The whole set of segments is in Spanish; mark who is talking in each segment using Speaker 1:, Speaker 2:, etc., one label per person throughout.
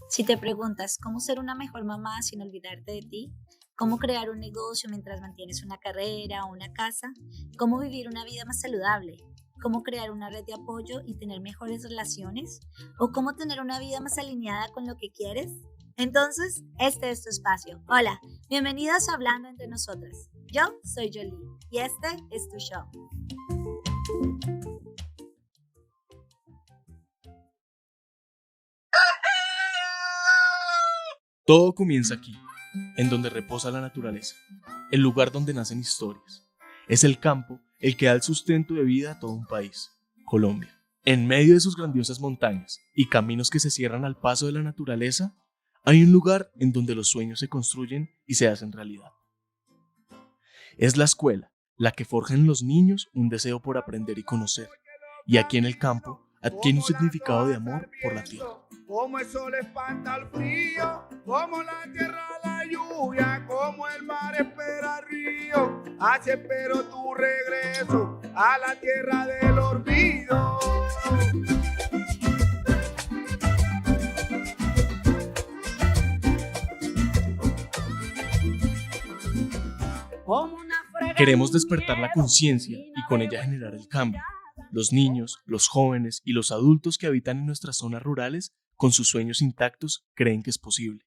Speaker 1: Si te preguntas cómo ser una mejor mamá sin olvidarte de ti, cómo crear un negocio mientras mantienes una carrera o una casa, cómo vivir una vida más saludable, cómo crear una red de apoyo y tener mejores relaciones, o cómo tener una vida más alineada con lo que quieres, entonces este es tu espacio. Hola, bienvenidas a Hablando entre Nosotras. Yo soy Jolie y este es tu show.
Speaker 2: Todo comienza aquí, en donde reposa la naturaleza, el lugar donde nacen historias. Es el campo el que da el sustento de vida a todo un país, Colombia. En medio de sus grandiosas montañas y caminos que se cierran al paso de la naturaleza, hay un lugar en donde los sueños se construyen y se hacen realidad. Es la escuela, la que forja en los niños un deseo por aprender y conocer, y aquí en el campo adquiere un significado de amor por la tierra.
Speaker 3: Como el sol espanta el frío, como la tierra la lluvia, como el mar espera el río, así espero tu regreso a la tierra del olvido.
Speaker 2: Queremos despertar la conciencia y con ella generar el cambio. Los niños, los jóvenes y los adultos que habitan en nuestras zonas rurales, con sus sueños intactos, creen que es posible.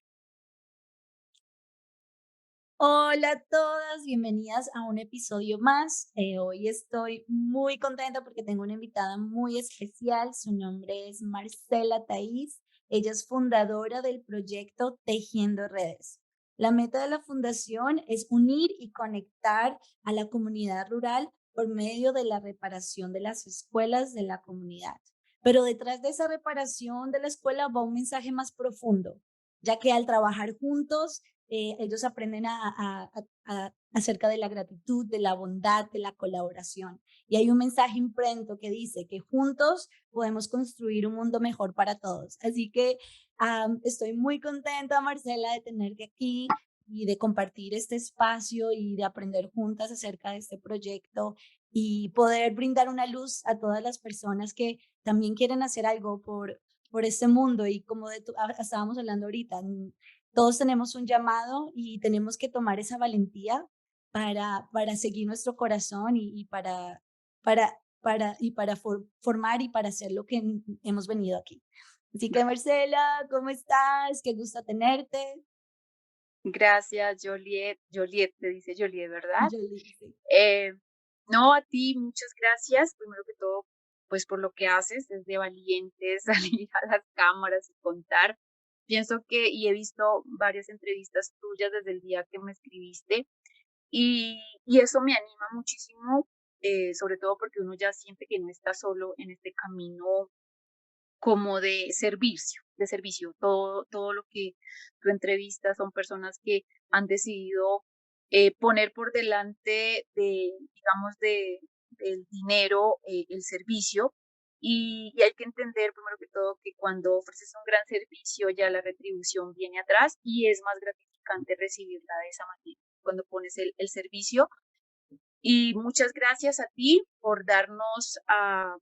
Speaker 1: Hola a todas, bienvenidas a un episodio más. Hoy estoy muy contenta porque tengo una invitada muy especial. Su nombre es Marcela Thaís. Ella es fundadora del proyecto Tejiendo Redes. La meta de la fundación es unir y conectar a la comunidad rural por medio de la reparación de las escuelas de la comunidad. Pero detrás de esa reparación de la escuela va un mensaje más profundo, ya que al trabajar juntos, ellos aprenden acerca de la gratitud, de la bondad, de la colaboración. Y hay un mensaje imprento que dice que juntos podemos construir un mundo mejor para todos. Así que estoy muy contenta, Marcela, de tenerte aquí y de compartir este espacio y de aprender juntas acerca de este proyecto y poder brindar una luz a todas las personas que también quieren hacer algo por este mundo. Y como estábamos hablando ahorita, todos tenemos un llamado y tenemos que tomar esa valentía para seguir nuestro corazón y para formar y para hacer lo que hemos venido aquí. Así que Marcela, ¿cómo estás? Qué gusto tenerte.
Speaker 4: Gracias, Joliet. Joliet, te dice Joliet, ¿verdad?
Speaker 1: Yo le dije,
Speaker 4: Eh, no, a ti, muchas gracias. Primero que todo, pues por lo que haces, es de valientes salir a las cámaras y contar. Pienso que, y he visto varias entrevistas tuyas desde el día que me escribiste, y eso me anima muchísimo, sobre todo porque uno ya siente que no está solo en este camino como de servicio. Todo lo que tú entrevistas son personas que han decidido poner por delante digamos, del dinero, el servicio. Y hay que entender, primero que todo, que cuando ofreces un gran servicio, ya la retribución viene atrás y es más gratificante recibirla de esa manera, cuando pones el servicio. Y muchas gracias a ti por darnos a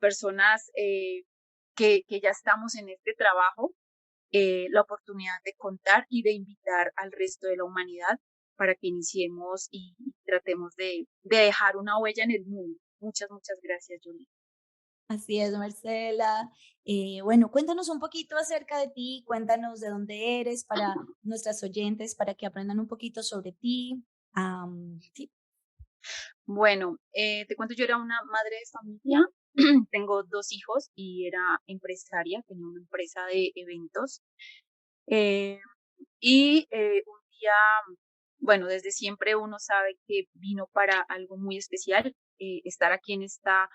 Speaker 4: personas que ya estamos en este trabajo, la oportunidad de contar y de invitar al resto de la humanidad para que iniciemos y tratemos de dejar una huella en el mundo. Muchas gracias, Julie.
Speaker 1: así es, Marcela. Bueno, cuéntanos un poquito acerca de ti, cuéntanos de dónde eres para nuestras oyentes, para que aprendan un poquito sobre ti. Sí.
Speaker 4: Bueno, te cuento, yo era una madre de familia, tengo 2 hijos y era empresaria, tenía una empresa de eventos. Eh, un día, bueno, desde siempre uno sabe que vino para algo muy especial. Estar aquí en esta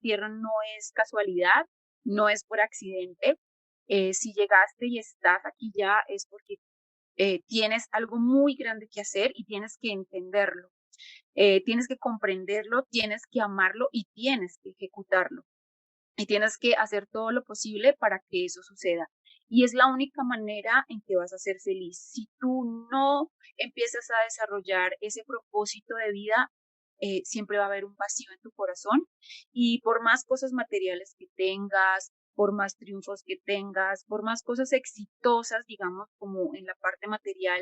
Speaker 4: tierra no es casualidad, no es por accidente. Si llegaste y estás aquí ya es porque tienes algo muy grande que hacer y tienes que entenderlo, tienes que comprenderlo, tienes que amarlo y tienes que ejecutarlo. Y tienes que hacer todo lo posible para que eso suceda. y es la única manera en que vas a ser feliz. Si tú no empiezas a desarrollar ese propósito de vida, siempre va a haber un vacío en tu corazón y por más cosas materiales que tengas, por más triunfos que tengas, por más cosas exitosas, digamos, como en la parte material,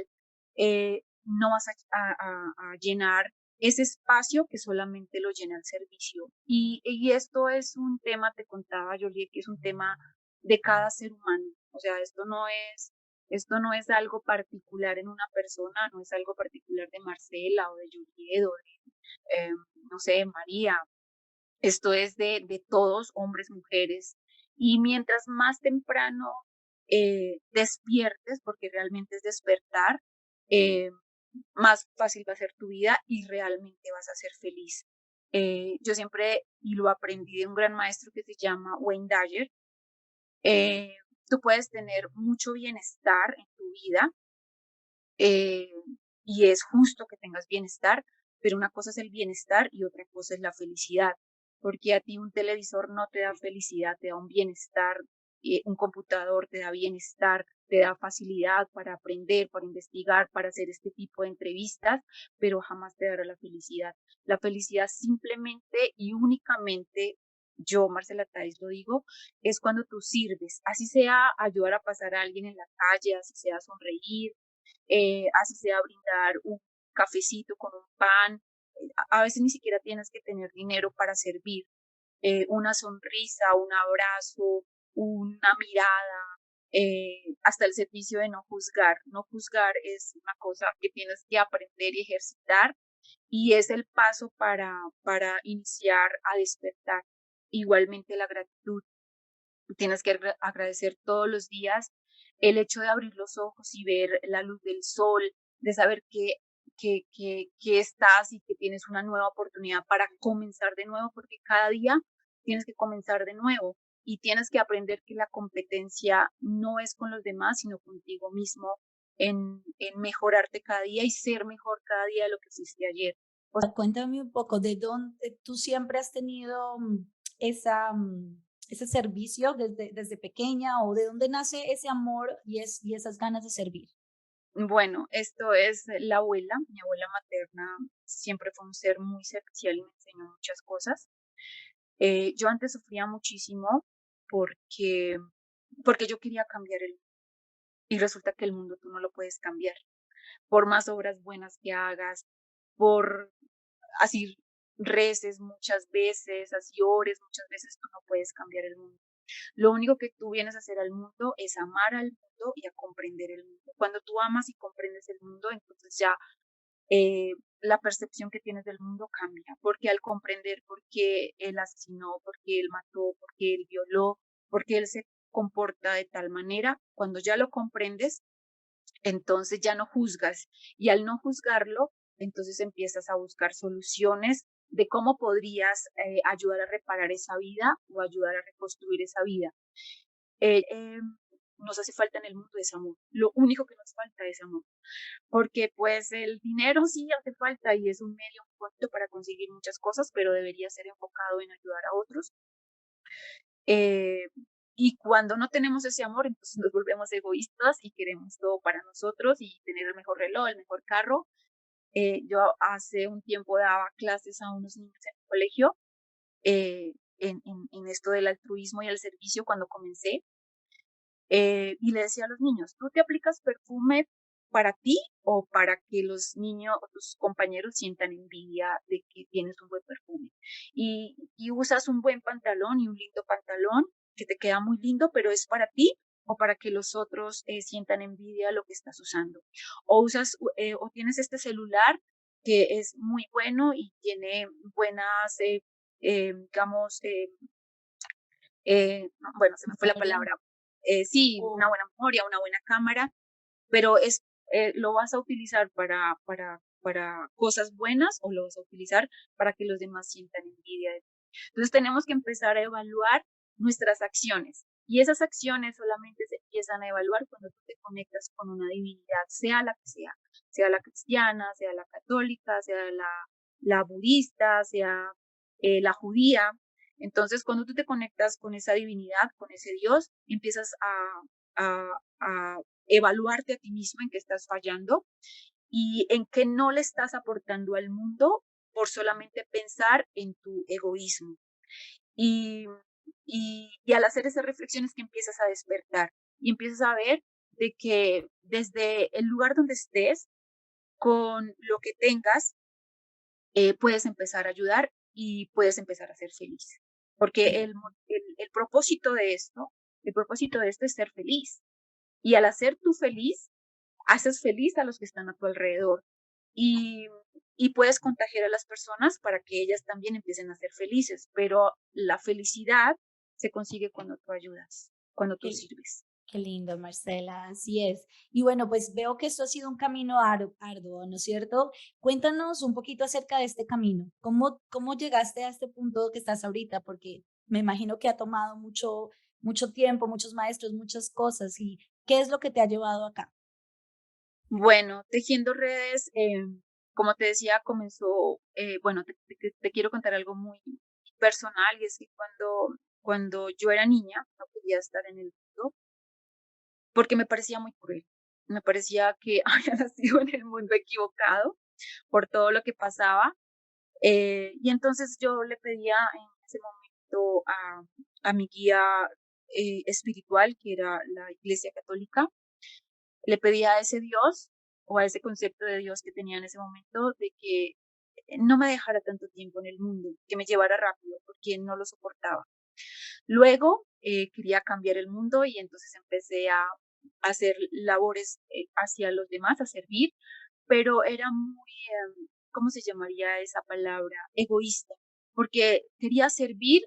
Speaker 4: no vas a llenar ese espacio que solamente lo llena el servicio. Y esto es un tema, te contaba, Jolie, que es un tema de cada ser humano. O sea, esto no es algo particular en una persona, no es algo particular de Marcela o de Juliet o de, no sé, María. Esto es de todos, hombres, mujeres. Y mientras más temprano despiertes, porque realmente es despertar, eh, más fácil va a ser tu vida y realmente vas a ser feliz. Yo siempre, y lo aprendí de un gran maestro que se llama Wayne Dyer, eh, tú puedes tener mucho bienestar en tu vida eh, y es justo que tengas bienestar, pero una cosa es el bienestar y otra cosa es la felicidad, porque a ti un televisor no te da felicidad, te da un bienestar, un computador te da bienestar, te da facilidad para aprender, para investigar, para hacer este tipo de entrevistas, pero jamás te dará la felicidad. La felicidad simplemente y únicamente, yo, Marcela Táiz, lo digo, es cuando tú sirves, así sea ayudar a pasar a alguien en la calle, así sea sonreír, así sea brindar un cafecito con un pan. A veces ni siquiera tienes que tener dinero para servir. Una sonrisa, un abrazo, una mirada, hasta el servicio de no juzgar. No juzgar es una cosa que tienes que aprender y ejercitar y es el paso para iniciar a despertar. Igualmente la gratitud. Tienes que agradecer todos los días el hecho de abrir los ojos y ver la luz del sol, de saber que estás y que tienes una nueva oportunidad para comenzar de nuevo, porque cada día tienes que comenzar de nuevo y tienes que aprender que la competencia no es con los demás, sino contigo mismo, en mejorarte cada día y ser mejor cada día de lo que hiciste ayer.
Speaker 1: Cuéntame un poco de dónde tú siempre has tenido esa, ese servicio desde pequeña o de dónde nace ese amor y esas ganas de servir.
Speaker 4: Bueno, esto es la abuela. Mi abuela materna siempre fue un ser muy servicial y me enseñó muchas cosas. Yo antes sufría muchísimo porque, porque yo quería cambiar el mundo y resulta que el mundo tú no lo puedes cambiar. Por más obras buenas que hagas, por así reces muchas veces, así ores muchas veces, tú no puedes cambiar el mundo. Lo único que tú vienes a hacer al mundo es amar al mundo y a comprender el mundo. Cuando tú amas y comprendes el mundo, entonces ya la percepción que tienes del mundo cambia, porque al comprender por qué él asesinó, por qué él mató, por qué él violó, por qué él se comporta de tal manera, cuando ya lo comprendes, entonces ya no juzgas y al no juzgarlo, entonces empiezas a buscar soluciones de cómo podrías ayudar a reparar esa vida o ayudar a reconstruir esa vida. Nos hace falta en el mundo es amor. Lo único que nos falta es amor. Porque pues el dinero sí hace falta y es un medio muy bonito para conseguir muchas cosas, pero debería ser enfocado en ayudar a otros. Eh, y cuando no tenemos ese amor, entonces nos volvemos egoístas y queremos todo para nosotros y tener el mejor reloj, el mejor carro. Yo hace un tiempo daba clases a unos niños en el colegio en esto del altruismo y el servicio cuando comencé. Y le decía a los niños, ¿tú te aplicas perfume para ti o para que los niños o tus compañeros sientan envidia de que tienes un buen perfume? Y usas un buen pantalón y un lindo pantalón que te queda muy lindo, pero es para ti o para que los otros sientan envidia de lo que estás usando. O usas o tienes este celular que es muy bueno y tiene buenas, digamos, no, bueno, se me fue la
Speaker 1: Memoria.
Speaker 4: palabra. Sí,
Speaker 1: O
Speaker 4: una buena memoria, una buena cámara, pero lo vas a utilizar para cosas buenas o lo vas a utilizar para que los demás sientan envidia de ti. Entonces tenemos que empezar a evaluar nuestras acciones y esas acciones solamente se empiezan a evaluar cuando tú te conectas con una divinidad, sea la que sea la cristiana, sea la católica, sea la budista, sea la judía. Entonces, cuando tú te conectas con esa divinidad, con ese Dios, empiezas a evaluarte a ti mismo en qué estás fallando y en qué no le estás aportando al mundo por solamente pensar en tu egoísmo. Y, y al hacer esas reflexiones que empiezas a despertar y empiezas a ver de que desde el lugar donde estés, con lo que tengas, puedes empezar a ayudar y puedes empezar a ser feliz. Porque el propósito de esto, el propósito de esto es ser feliz. Y al hacer tú feliz, haces feliz a los que están a tu alrededor. Y, y puedes contagiar a las personas para que ellas también empiecen a ser felices. Pero la felicidad se consigue cuando tú ayudas, cuando tú
Speaker 1: Qué,
Speaker 4: sirves.
Speaker 1: qué lindo, Marcela, así es. Y bueno, pues veo que esto ha sido un camino arduo, ¿no es cierto? Cuéntanos un poquito acerca de este camino. ¿Cómo llegaste a este punto que estás ahorita? Porque me imagino que ha tomado mucho tiempo, muchos maestros, muchas cosas. ¿Y qué es lo que te ha llevado acá?
Speaker 4: Bueno, tejiendo redes, como te decía, comenzó, bueno, te quiero contar algo muy personal y es que cuando yo era niña no quería estar en el mundo porque me parecía muy cruel. Me parecía que había nacido en el mundo equivocado por todo lo que pasaba. Y entonces yo le pedía en ese momento a mi guía espiritual, que era la Iglesia Católica, le pedía a ese Dios o a ese concepto de Dios que tenía en ese momento de que no me dejara tanto tiempo en el mundo, que me llevara rápido, porque no lo soportaba. Luego quería cambiar el mundo y entonces empecé a hacer labores hacia los demás, a servir, pero era muy, ¿cómo se llamaría esa palabra? Egoísta, porque quería servir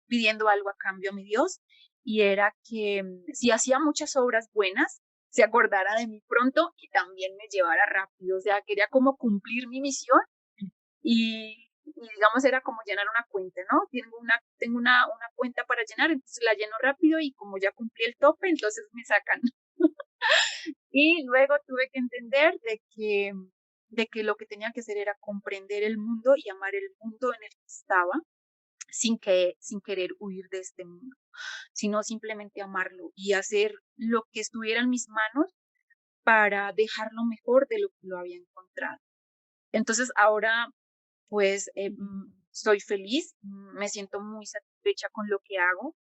Speaker 4: pidiendo algo a cambio a mi Dios y era que si hacía muchas obras buenas, se acordara de mí pronto y también me llevara rápido, o sea, quería como cumplir mi misión y digamos era como llenar una cuenta, ¿no? Tengo una cuenta para llenar, entonces la lleno rápido y como ya cumplí el tope, entonces me sacan. Y luego tuve que entender de que lo que tenía que hacer era comprender el mundo y amar el mundo en el que estaba, sin querer huir de este mundo, sino simplemente amarlo y hacer lo que estuviera en mis manos para dejarlo mejor de lo que lo había encontrado. Entonces ahora pues soy feliz, me siento muy satisfecha con lo que hago,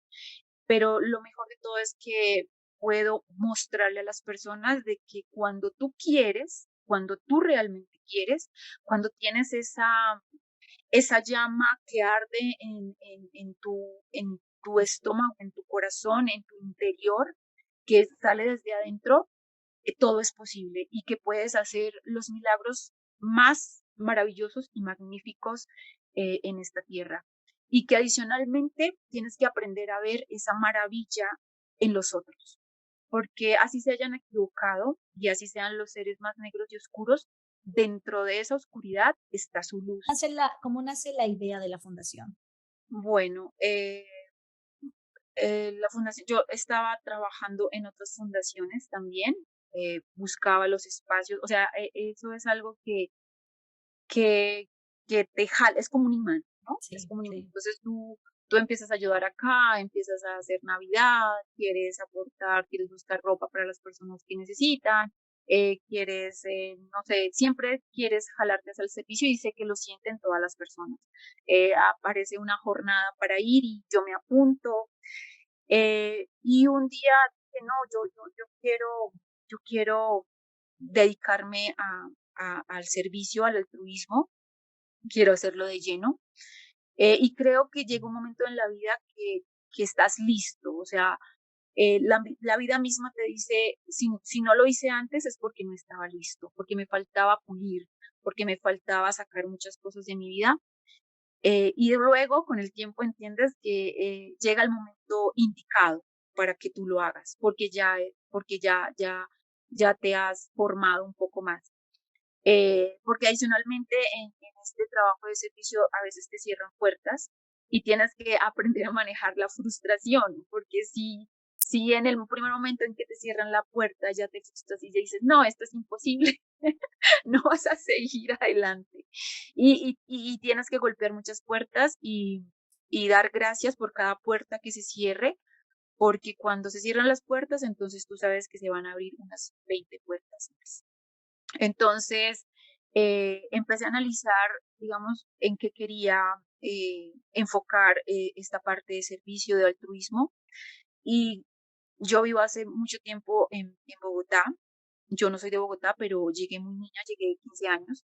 Speaker 4: pero lo mejor de todo es que puedo mostrarle a las personas de que cuando tú quieres, cuando tú realmente quieres, cuando tienes esa llama que arde en tu estómago, en tu corazón, en tu interior, que sale desde adentro, todo es posible y que puedes hacer los milagros más maravillosos y magníficos en esta tierra. Y que adicionalmente tienes que aprender a ver esa maravilla en los otros, porque así se hayan equivocado y así sean los seres más negros y oscuros, dentro de esa oscuridad está su luz.
Speaker 1: ¿Cómo nace la idea de la fundación?
Speaker 4: Bueno, la fundación, yo estaba trabajando en otras fundaciones también, buscaba los espacios, o sea, eso es algo que, que te jala, es como un imán, ¿no? Es
Speaker 1: Sí,
Speaker 4: como un imán.
Speaker 1: sí.
Speaker 4: Entonces tú empiezas a ayudar acá, empiezas a hacer Navidad, quieres aportar, quieres buscar ropa para las personas que necesitan, quieres, no sé, siempre quieres jalarte hacia el servicio y sé que lo sienten todas las personas. Aparece una jornada para ir y yo me apunto, y un día dije, no, yo quiero dedicarme al servicio, al altruismo, quiero hacerlo de lleno. Y creo que llega un momento en la vida que estás listo, o sea, la vida misma te dice, si no lo hice antes es porque no estaba listo, porque me faltaba pulir, porque me faltaba sacar muchas cosas de mi vida. Y luego, con el tiempo, entiendes que llega el momento indicado para que tú lo hagas, porque ya te has formado un poco más. Porque adicionalmente en este trabajo de servicio a veces te cierran puertas y tienes que aprender a manejar la frustración, porque si en el primer momento en que te cierran la puerta ya te frustras y ya dices, no, esto es imposible, no vas a seguir adelante. Y tienes que golpear muchas puertas y dar gracias por cada puerta que se cierre, porque cuando se cierran las puertas, entonces tú sabes que se van a abrir unas 20 puertas más. Entonces, empecé a analizar, digamos, en qué quería enfocar esta parte de servicio, de altruismo. Y yo vivo hace mucho tiempo en Bogotá. Yo no soy de Bogotá, pero llegué muy niña, llegué de 15 años.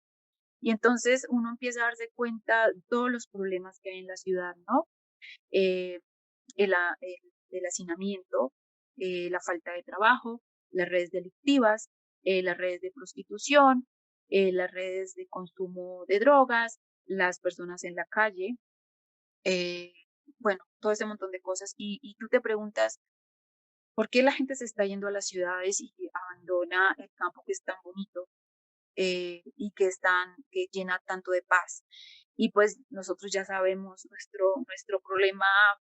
Speaker 4: Y entonces uno empieza a darse cuenta de todos los problemas que hay en la ciudad, ¿no? Eh, el hacinamiento, la falta de trabajo, las redes delictivas, las redes de prostitución, las redes de consumo de drogas, las personas en la calle, eh, bueno, todo ese montón de cosas. Y tú te preguntas, ¿por qué la gente se está yendo a las ciudades y abandona el campo que es tan bonito y que llena tanto de paz? Y pues nosotros ya sabemos nuestro problema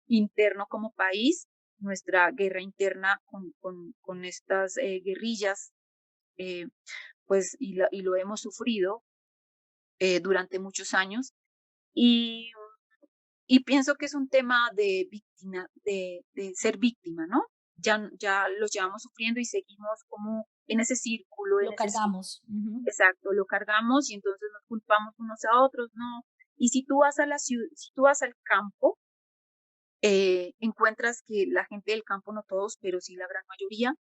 Speaker 4: interno como país, nuestra guerra interna con estas guerrillas, eh, pues y lo hemos sufrido durante muchos años. Y, y pienso que es un tema de víctima, de ser víctima, ¿no? Ya los llevamos sufriendo y seguimos como en ese círculo, en
Speaker 1: Lo
Speaker 4: ese círculo.
Speaker 1: cargamos. Ujú.
Speaker 4: Exacto, lo cargamos y entonces nos culpamos unos a otros, ¿no? Y si tú vas a la ciudad, si tú vas al campo, encuentras que la gente del campo, no todos, pero sí la gran mayoría,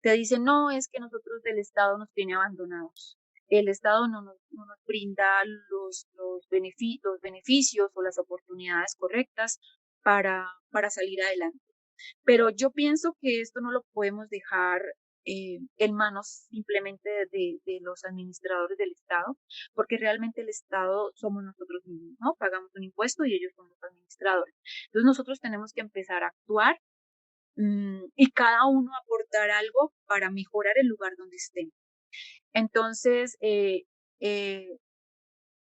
Speaker 4: te dicen, no, es que nosotros del Estado nos tiene abandonados. El Estado no nos brinda los beneficios o las oportunidades correctas para salir adelante. Pero yo pienso que esto no lo podemos dejar en manos simplemente de los administradores del Estado, porque realmente el Estado somos nosotros mismos, ¿no? Pagamos un impuesto y ellos son los administradores. Entonces nosotros tenemos que empezar a actuar y cada uno aportar algo para mejorar el lugar donde estén. Entonces, eh,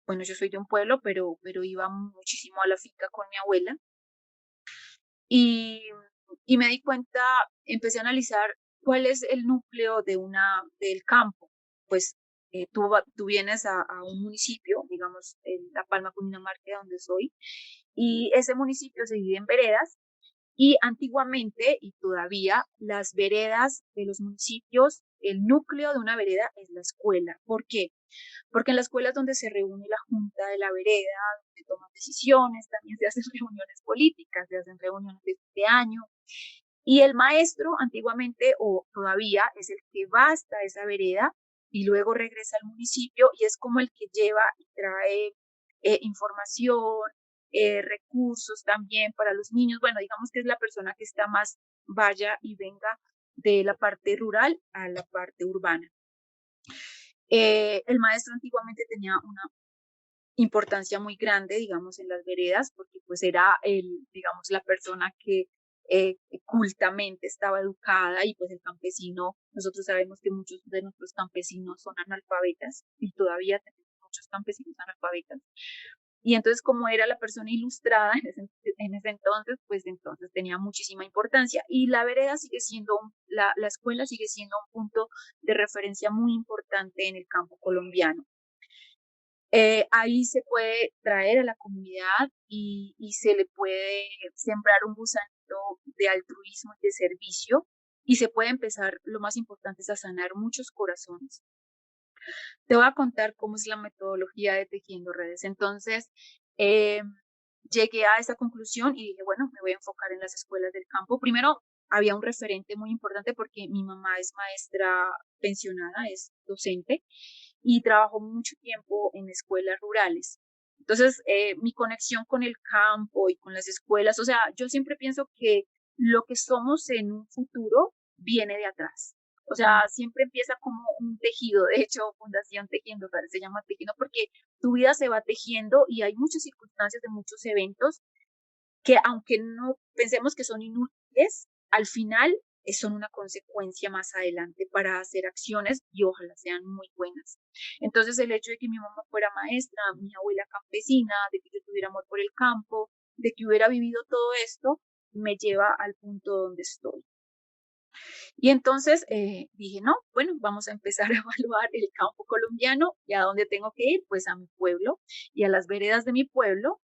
Speaker 4: bueno, yo soy de un pueblo, pero iba muchísimo a la finca con mi abuela y, y me di cuenta, empecé a analizar cuál es el núcleo del campo. Pues tú vienes a un municipio, digamos, en La Palma, Cundinamarca, donde soy, y ese municipio se divide en veredas y antiguamente y todavía las veredas de los municipios, el núcleo de una vereda es la escuela. ¿Por qué? Porque en la escuela es donde se reúne la junta de la vereda, donde toman decisiones, también se hacen reuniones políticas, se hacen reuniones de año. Y el maestro antiguamente o todavía es el que va hasta esa vereda y luego regresa al municipio y es como el que lleva y trae información, recursos también para los niños. Bueno, digamos que es la persona que está más vaya y venga de la parte rural a la parte urbana. El maestro antiguamente tenía una importancia muy grande, digamos, en las veredas, porque pues era digamos, la persona que cultamente estaba educada y pues el campesino, nosotros sabemos que muchos de nuestros campesinos son analfabetas y todavía tenemos muchos campesinos analfabetas. Y entonces, como era la persona ilustrada en ese entonces, pues entonces tenía muchísima importancia. Y la vereda sigue siendo, la escuela sigue siendo un punto de referencia muy importante en el campo colombiano. Ahí se puede traer a la comunidad y se le puede sembrar un gusanito de altruismo y de servicio y se puede empezar, lo más importante es a sanar muchos corazones. Te voy a contar cómo es la metodología de tejiendo redes. Entonces, eh, llegué a esa conclusión y dije, bueno, me voy a enfocar en las escuelas del campo. Primero, había un referente muy importante porque mi mamá es maestra pensionada, es docente y trabajó mucho tiempo en escuelas rurales. Entonces, mi conexión con el campo y con las escuelas, o sea, yo siempre pienso que lo que somos en un futuro viene de atrás. O sea, siempre empieza como un tejido. De hecho, Fundación Tejiendo Redes se llama Tejiendo porque tu vida se va tejiendo y hay muchas circunstancias de muchos eventos que aunque no pensemos que son inútiles, al final son una consecuencia más adelante para hacer acciones y ojalá sean muy buenas. Entonces el hecho de que mi mamá fuera maestra, mi abuela campesina, de que yo tuviera amor por el campo, de que hubiera vivido todo esto, me lleva al punto donde estoy. Y entonces dije, no, bueno, vamos a empezar a evaluar el campo colombiano y a dónde tengo que ir, pues a mi pueblo y a las veredas de mi pueblo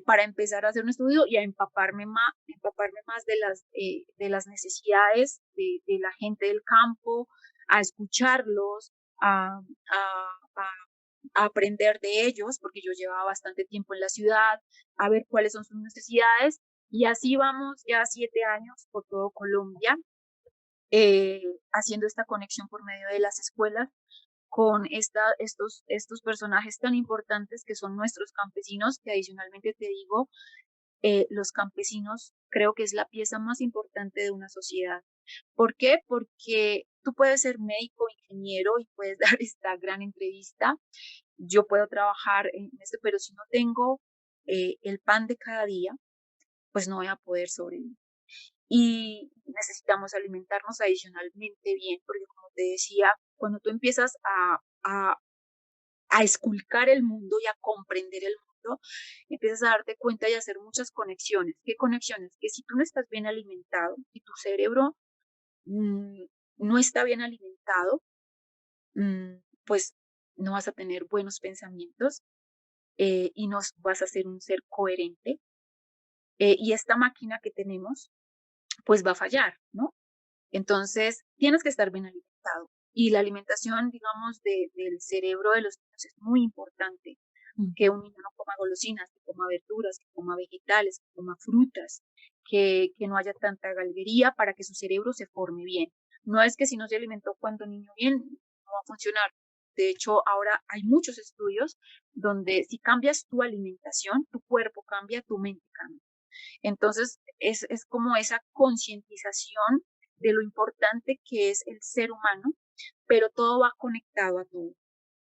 Speaker 4: para empezar a hacer un estudio y a empaparme más de las necesidades de la gente del campo, a escucharlos, a aprender de ellos, porque yo llevaba bastante tiempo en la ciudad, a ver cuáles son sus necesidades. Y así vamos ya 7 años por todo Colombia, haciendo esta conexión por medio de las escuelas con estos personajes tan importantes que son nuestros campesinos, que adicionalmente te digo, los campesinos creo que es la pieza más importante de una sociedad. ¿Por qué? Porque tú puedes ser médico, ingeniero y puedes dar esta gran entrevista. Yo puedo trabajar en esto, pero si no tengo el pan de cada día, pues no voy a poder sobrevivir. Y necesitamos alimentarnos adicionalmente bien, porque como te decía, cuando tú empiezas a esculcar el mundo y a comprender el mundo, empiezas a darte cuenta y a hacer muchas conexiones. ¿Qué conexiones? Que si tú no estás bien alimentado y tu cerebro mm, no está bien alimentado, mm, pues no vas a tener buenos pensamientos, y no vas a ser un ser coherente, y esta máquina que tenemos pues va a fallar, ¿no? Entonces tienes que estar bien alimentado y la alimentación, digamos, del cerebro de los niños es muy importante. Que un niño no coma golosinas, que coma verduras, que coma vegetales, que coma frutas, que no haya tanta galguería para que su cerebro se forme bien. No es que si no se alimentó cuando niño bien, no va a funcionar. De hecho, ahora hay muchos estudios donde si cambias tu alimentación, tu cuerpo cambia, tu mente cambia. Entonces, es como esa concientización de lo importante que es el ser humano, pero todo va conectado a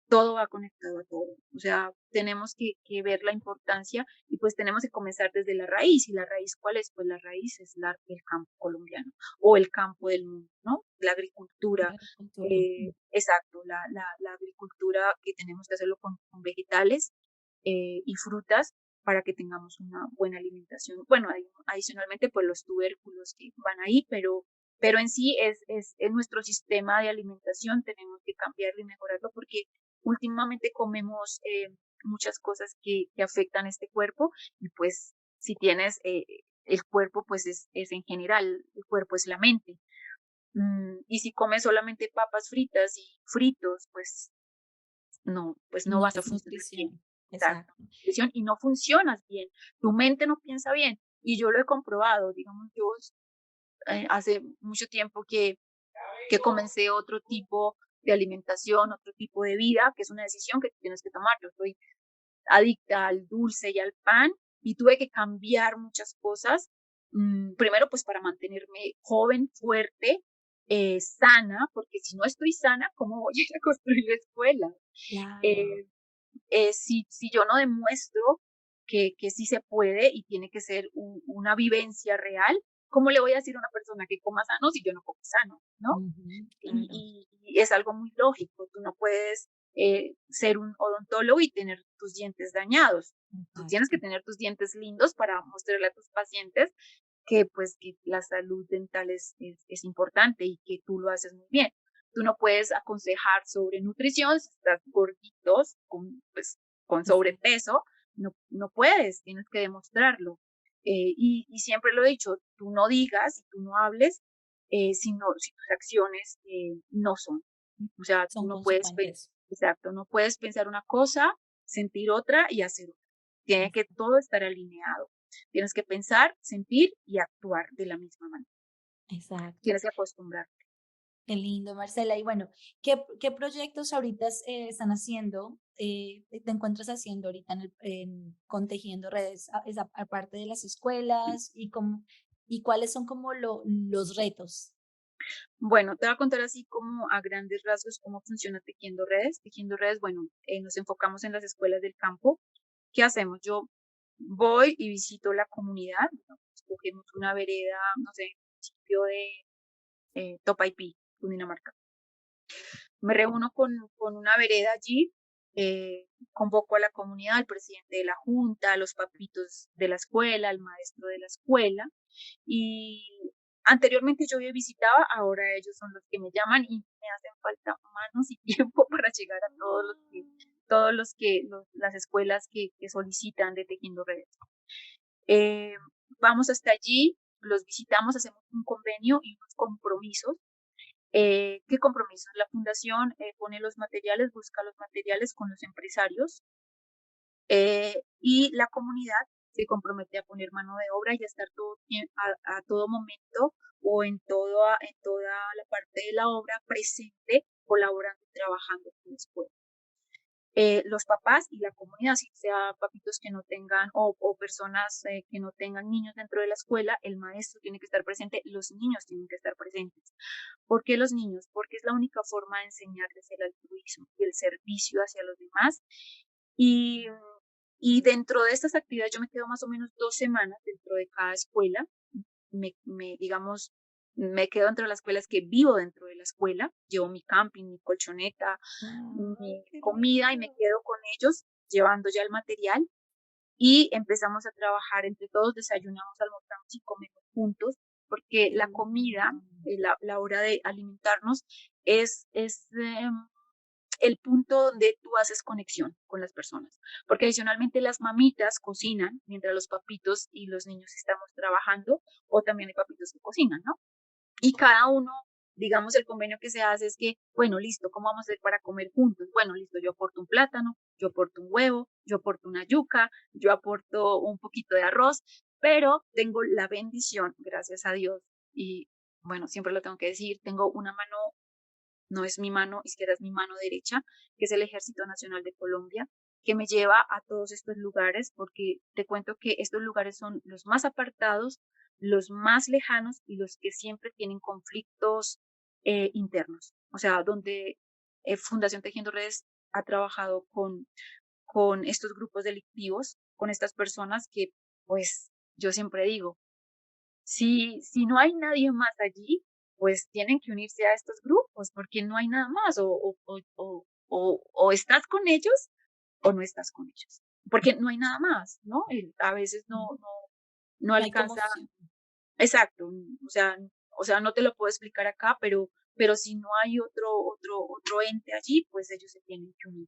Speaker 4: todo va conectado a todo. O sea, tenemos que ver la importancia y pues tenemos que comenzar desde la raíz. ¿Y la raíz cuál es? Pues la raíz es el campo colombiano o el campo del mundo, ¿no? La agricultura,
Speaker 1: Agricultura.
Speaker 4: exacto, la agricultura que tenemos que hacerlo con vegetales y frutas para que tengamos una buena alimentación. Bueno, adicionalmente pues los tubérculos que van ahí, pero en sí es nuestro sistema de alimentación, tenemos que cambiarlo y mejorarlo porque últimamente comemos muchas cosas que afectan este cuerpo y pues si tienes el cuerpo, pues es en general, el cuerpo es la mente. Y si comes solamente papas fritas y fritos, pues no
Speaker 1: No
Speaker 4: vas a
Speaker 1: es
Speaker 4: funcionar bien.
Speaker 1: nutrición.
Speaker 4: Exacto,
Speaker 1: Exacto.
Speaker 4: nutrición, y no funcionas bien. Tu mente no piensa bien. Y yo lo he comprobado, digamos, yo hace mucho tiempo que comencé otro tipo de alimentación, otro tipo de vida, que es una decisión que tienes que tomar. Yo soy adicta al dulce y al pan y tuve que cambiar muchas cosas. Primero, pues para mantenerme joven, fuerte, sana, porque si no estoy sana, ¿cómo voy a ir a construir escuelas?
Speaker 1: Claro.
Speaker 4: Eh, si yo no demuestro que sí se puede y tiene que ser una vivencia real, ¿cómo le voy a decir a una persona que coma sano si yo no como sano, ¿no?
Speaker 1: Ujú, claro.
Speaker 4: Y es algo muy lógico, tú no puedes ser un odontólogo y tener tus dientes dañados. Tú tienes que
Speaker 1: Exacto.
Speaker 4: tener tus dientes lindos para mostrarle a tus pacientes que pues que la salud dental es importante y que tú lo haces muy bien. Tú no puedes aconsejar sobre nutrición si estás gorditos, con
Speaker 1: Exacto.
Speaker 4: sobrepeso, no puedes, tienes que demostrarlo. Y siempre lo he dicho, tú no digas y tú no hables si tus acciones no son. O sea, tú
Speaker 1: Son
Speaker 4: no puedes,
Speaker 1: consecuentes.
Speaker 4: exacto, no puedes pensar una cosa, sentir otra y hacer otra. Tiene que todo estar alineado. Tienes que pensar, sentir y actuar de la misma manera.
Speaker 1: Exacto.
Speaker 4: Tienes que acostumbrar.
Speaker 1: Qué lindo, Marcela. Y bueno, ¿qué proyectos ahorita están haciendo? ¿Te encuentras haciendo ahorita con Tejiendo Redes, aparte de las escuelas? ¿Y cuáles son como los retos?
Speaker 4: Bueno, te voy a contar así como a grandes rasgos cómo funciona Tejiendo Redes. Tejiendo Redes, bueno, nos enfocamos en las escuelas del campo. ¿Qué hacemos? Yo voy y visito la comunidad, ¿no? Escogemos una vereda, no sé, municipio de Topaipí, Cundinamarca. Me reúno con una vereda allí, convoco a la comunidad, al presidente de la junta, a los papitos de la escuela, al maestro de la escuela. Y anteriormente yo visitaba, ahora ellos son los que me llaman y me hacen falta manos y tiempo para llegar a todos las escuelas que solicitan de Tejiendo Redes. Eh, Vamos hasta allí, los visitamos, hacemos un convenio y unos compromisos. ¿Qué compromisos? La fundación pone los materiales, busca los materiales con los empresarios, y la comunidad se compromete a poner mano de obra y a estar a todo momento o en toda la parte de la obra presente, colaborando y trabajando con la escuela. Los papás y la comunidad, si sea papitos que no tengan o personas que no tengan niños dentro de la escuela, el maestro tiene que estar presente, los niños tienen que estar presentes. ¿Por qué los niños? Porque es la única forma de enseñarles el altruismo y el servicio hacia los demás. Y, y dentro de estas actividades yo me quedo más o menos 2 semanas dentro de cada escuela. Digamos, me quedo dentro de las escuelas que vivo dentro de la escuela, llevo mi camping, mi colchoneta, mi
Speaker 1: Qué
Speaker 4: comida y me
Speaker 1: lindo.
Speaker 4: quedo con ellos llevando ya el material y empezamos a trabajar entre todos, desayunamos, almorzamos y comemos juntos, porque
Speaker 1: Qué
Speaker 4: la comida,
Speaker 1: lindo.
Speaker 4: la hora de alimentarnos es el punto donde tú haces conexión con las personas, porque adicionalmente las mamitas cocinan mientras los papitos y los niños estamos trabajando, o también hay papitos que cocinan, ¿no? Y cada uno, digamos, el convenio que se hace es que, bueno, listo, ¿cómo vamos a hacer para comer juntos? Bueno, listo, yo aporto un plátano, yo aporto un huevo, yo aporto una yuca, yo aporto un poquito de arroz, pero tengo la bendición, gracias a Dios, y bueno, siempre lo tengo que decir, tengo una mano, no es mi mano izquierda, es mi mano derecha, que es el Ejército Nacional de Colombia, que me lleva a todos estos lugares, porque te cuento que estos lugares son los más apartados, los más lejanos y los que siempre tienen conflictos internos. O sea, donde Fundación Tejiendo Redes ha trabajado con estos grupos delictivos, con estas personas que, pues, yo siempre digo, si no hay nadie más allí, pues tienen que unirse a estos grupos porque no hay nada más, o estás con ellos o no estás con ellos, porque no hay nada más, ¿no? A veces no
Speaker 1: No hay como
Speaker 4: alcanza,
Speaker 1: sí.
Speaker 4: exacto, o sea, no te lo puedo explicar acá, pero si no hay otro ente allí, pues ellos se tienen que unir.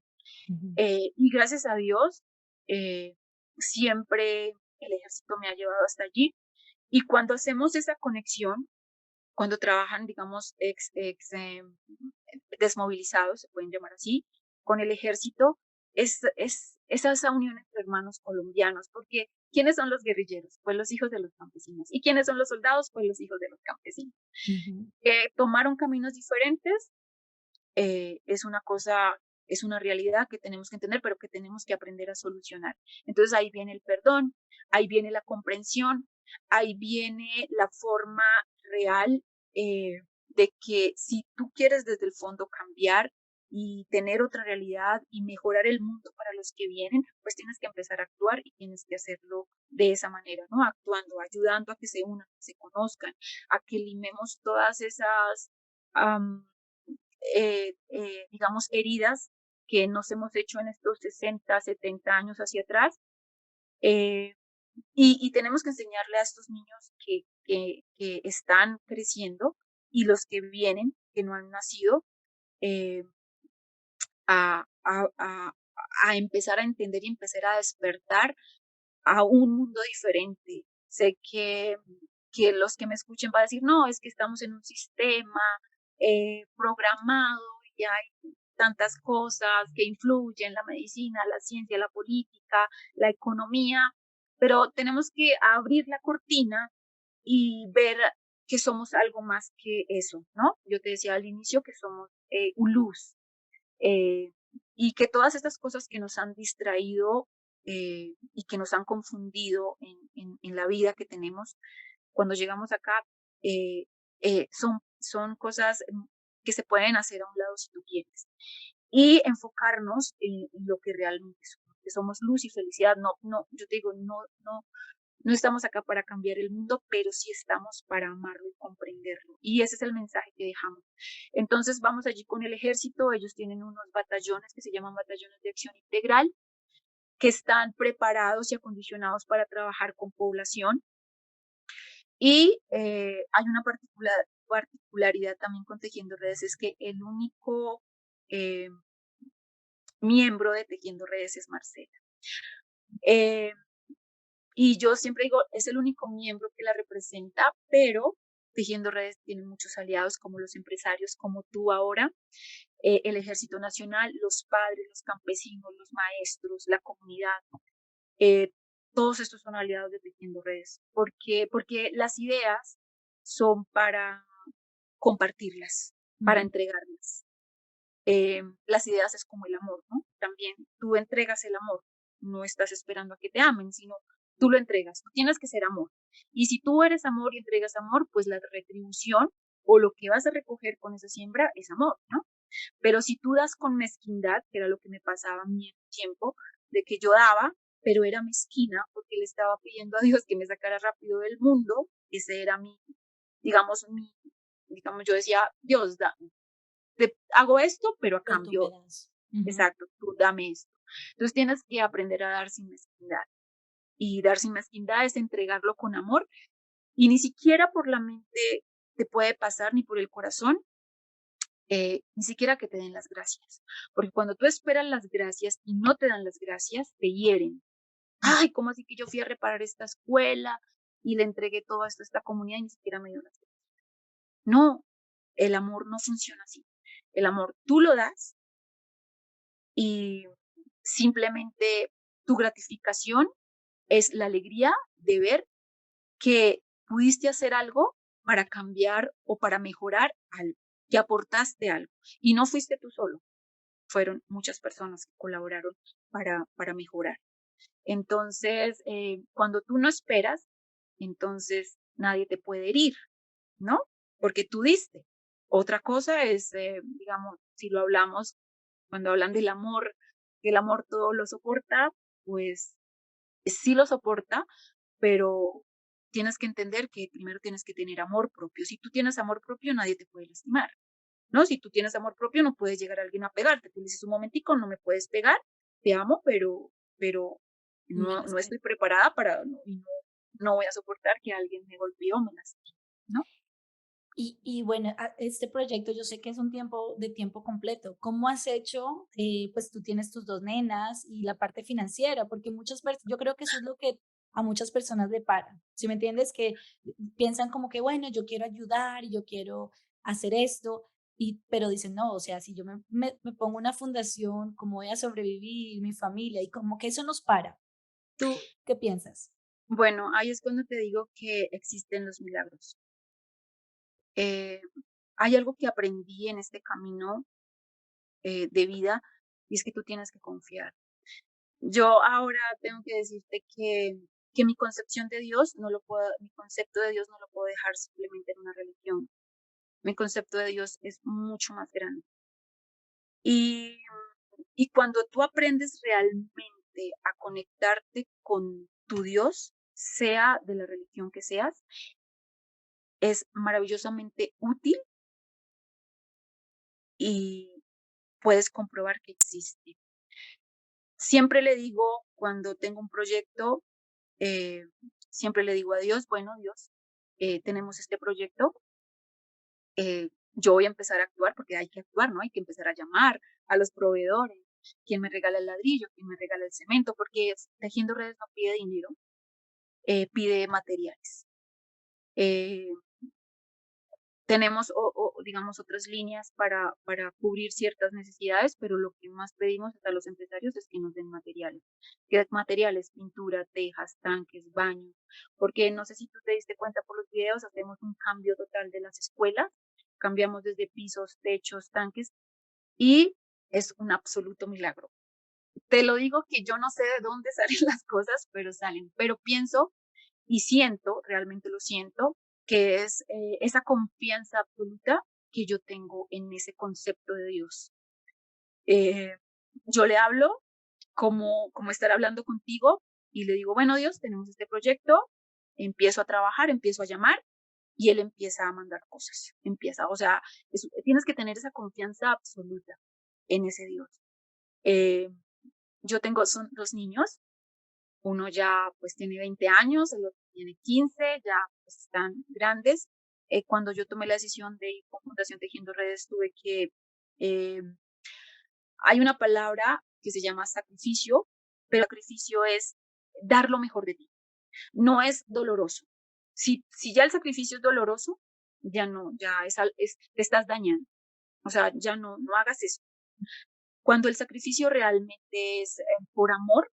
Speaker 1: Ujú.
Speaker 4: Y gracias a Dios, eh, siempre el ejército me ha llevado hasta allí. Y cuando hacemos esa conexión, cuando trabajan, digamos, desmovilizados, se pueden llamar así, con el ejército, es esa unión entre hermanos colombianos, porque ¿quiénes son los guerrilleros? Pues los hijos de los campesinos. ¿Y quiénes son los soldados? Pues los hijos de los campesinos.
Speaker 1: Ujú.
Speaker 4: Tomaron caminos diferentes, es una cosa, es una realidad que tenemos que entender, pero que tenemos que aprender a solucionar. Entonces ahí viene el perdón, ahí viene la comprensión, ahí viene la forma real de que si tú quieres desde el fondo cambiar y tener otra realidad y mejorar el mundo para los que vienen, pues tienes que empezar a actuar y tienes que hacerlo de esa manera, ¿no? Actuando, ayudando a que se unan, que se conozcan, a que limemos todas esas digamos, heridas que nos hemos hecho en estos 60, 70 años hacia atrás. eh, y tenemos que enseñarle a estos niños que están creciendo y los que vienen, que no han nacido, eh, a, a, a, a empezar a entender y empezar a despertar a un mundo diferente. Sé que los que me escuchen van a decir, no, es que estamos en un sistema programado y hay tantas cosas que influyen, la medicina, la ciencia, la política, la economía, pero tenemos que abrir la cortina y ver que somos algo más que eso, ¿no? Yo te decía al inicio que somos luz, eh, y que todas estas cosas que nos han distraído y que nos han confundido en la vida que tenemos, cuando llegamos acá, eh, son cosas que se pueden hacer a un lado si tú quieres. Y enfocarnos en lo que realmente somos, que somos luz y felicidad. Yo te digo, no estamos acá para cambiar el mundo, pero sí estamos para amarlo y comprenderlo. Y ese es el mensaje que dejamos. Entonces vamos allí con el ejército, ellos tienen unos batallones que se llaman batallones de acción integral, que están preparados y acondicionados para trabajar con población. Y hay una particularidad también con Tejiendo Redes, es que el único eh, miembro de Tejiendo Redes es Marcela. Eh, y yo siempre digo, es el único miembro que la representa, pero Tejiendo Redes tiene muchos aliados como los empresarios, como tú ahora, el Ejército Nacional, los padres, los campesinos, los maestros, la comunidad. eh, Todos estos son aliados de Tejiendo Redes, porque las ideas son para compartirlas, para
Speaker 1: Ujú.
Speaker 4: entregarlas. Las ideas es como el amor, ¿no? También tú entregas el amor, no estás esperando a que te amen, sino tú lo entregas, tú tienes que ser amor. Y si tú eres amor y entregas amor, pues la retribución o lo que vas a recoger con esa siembra es amor, ¿no? Pero si tú das con mezquindad, que era lo que me pasaba a mí en un tiempo, de que yo daba, pero era mezquina porque le estaba pidiendo a Dios que me sacara rápido del mundo, ese era digamos, yo decía, Dios, hago esto, pero a
Speaker 1: Pero tú me
Speaker 4: cambio,
Speaker 1: das. Ujú.
Speaker 4: exacto, tú dame esto. Entonces tienes que aprender a dar sin mezquindad. Y dar sin mezquindad es entregarlo con amor y ni siquiera por la mente te puede pasar ni por el corazón, ni siquiera que te den las gracias. Porque cuando tú esperas las gracias y no te dan las gracias, te hieren.
Speaker 1: Mm.
Speaker 4: Ay, ¿cómo así que yo fui a reparar esta escuela y le entregué todo esto a esta comunidad y ni siquiera me dio las gracias? No, el amor no funciona así. El amor tú lo das y simplemente tu gratificación es la alegría de ver que pudiste hacer algo para cambiar o para mejorar algo, que aportaste algo. Y no fuiste tú solo, fueron muchas personas que colaboraron para mejorar. Entonces, cuando tú no esperas, entonces nadie te puede herir, ¿no? Porque tú diste. Otra cosa es, digamos, si lo hablamos, cuando hablan del amor, que el amor todo lo soporta, pues sí lo soporta, pero tienes que entender que primero tienes que tener amor propio. Si tú tienes amor propio, nadie te puede lastimar, ¿no? Si tú tienes amor propio, no puedes llegar a alguien a pegarte. Tú le dices un momentico, no me puedes pegar, te amo, pero
Speaker 1: Me
Speaker 4: no
Speaker 1: lastima.
Speaker 4: estoy preparada no voy a soportar que alguien me golpee o me lastime, ¿no?
Speaker 1: Y bueno, este proyecto yo sé que es un tiempo de tiempo completo. ¿Cómo has hecho? Pues tú tienes tus dos nenas y la parte financiera, porque yo creo que eso es lo que a muchas personas le para. ¿Sí me entiendes? Que piensan como que, bueno, yo quiero ayudar, yo quiero hacer esto, pero dicen, no, o sea, si yo me pongo una fundación, ¿cómo voy a sobrevivir mi familia? Y como que eso nos para. ¿Tú qué piensas?
Speaker 4: Bueno, ahí es cuando te digo que existen los milagros. Eh, Hay algo que aprendí en este camino de vida y es que tú tienes que confiar. Yo ahora tengo que decirte que mi concepto de Dios no lo puedo dejar simplemente en una religión. Mi concepto de Dios es mucho más grande. Y, y cuando tú aprendes realmente a conectarte con tu Dios, sea de la religión que seas, es maravillosamente útil y puedes comprobar que existe. Siempre le digo cuando tengo un proyecto, eh, siempre le digo a Dios, bueno, Dios, tenemos este proyecto, yo voy a empezar a actuar porque hay que actuar, ¿no? Hay que empezar a llamar a los proveedores, quién me regala el ladrillo, quién me regala el cemento, porque Tejiendo Redes no pide dinero, pide materiales. Eh, Tenemos, digamos, otras líneas para cubrir ciertas necesidades, pero lo que más pedimos a los empresarios es que nos den materiales. ¿Qué materiales? Pintura, tejas, tanques, baños. Porque no sé si tú te diste cuenta por los videos, hacemos un cambio total de las escuelas. Cambiamos desde pisos, techos, tanques y es un absoluto milagro. Te lo digo que yo no sé de dónde salen las cosas, pero salen. Pero pienso y siento, realmente lo siento, que es esa confianza absoluta que yo tengo en ese concepto de Dios. Eh, yo le hablo como estar hablando contigo y le digo, bueno, Dios, tenemos este proyecto, empiezo a trabajar, empiezo a llamar y él empieza a mandar cosas, o sea, tienes que tener esa confianza absoluta en ese Dios. Eh, yo tengo, son dos niños, uno ya pues tiene 20 años, el otro tiene 15, ya pues están grandes. Cuando yo tomé la decisión de ir con Fundación Tejiendo Redes, tuve que, eh, hay una palabra que se llama sacrificio, pero sacrificio es dar lo mejor de ti. No es doloroso. Si ya el sacrificio es doloroso, ya no, te estás dañando. O sea, ya no hagas eso. Cuando el sacrificio realmente es por amor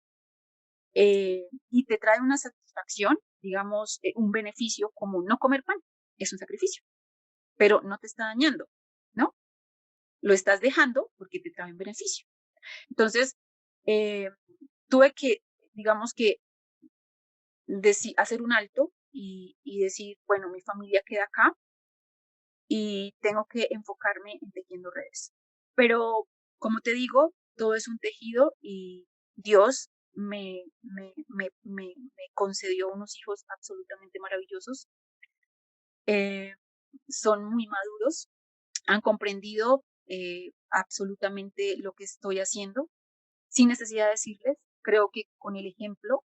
Speaker 4: y te trae una satisfacción, digamos, un beneficio como no comer pan, es un sacrificio, pero no te está dañando, ¿no? Lo estás dejando porque te trae un beneficio. Entonces, eh, tuve que, digamos que, hacer un alto y decir, bueno, mi familia queda acá y tengo que enfocarme en tejiendo redes. Pero, como te digo, todo es un tejido y Dios me concedió unos hijos absolutamente maravillosos. Eh, Son muy maduros, han comprendido absolutamente lo que estoy haciendo, sin necesidad de decirles, creo que con el ejemplo.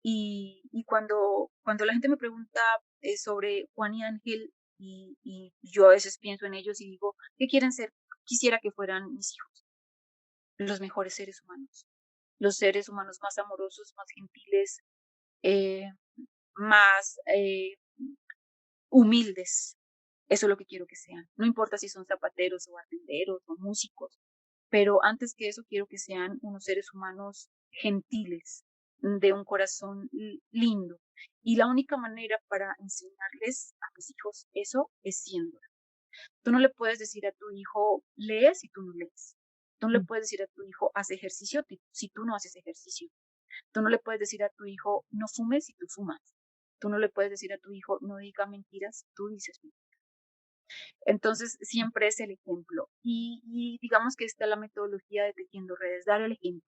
Speaker 4: Y cuando la gente me pregunta sobre Juan y Ángel, y yo a veces pienso en ellos y digo, ¿qué quieren ser? Quisiera que fueran mis hijos, los mejores seres humanos, los seres humanos más amorosos, más gentiles, eh, más humildes. Eso es lo que quiero que sean. No importa si son zapateros o barrenderos o músicos, pero antes que eso quiero que sean unos seres humanos gentiles, de un corazón lindo. Y la única manera para enseñarles a mis hijos eso es siendo. Tú no le puedes decir a tu hijo, lees si tú no lees. Tú no le
Speaker 1: Mm.
Speaker 4: puedes decir a tu hijo, haz ejercicio si tú no haces ejercicio. Tú no le puedes decir a tu hijo, no fumes si tú fumas. Tú no le puedes decir a tu hijo, no diga mentiras si tú dices mentiras. Entonces, siempre es el ejemplo. Y digamos que esta es la metodología de tejiendo redes, dar el ejemplo.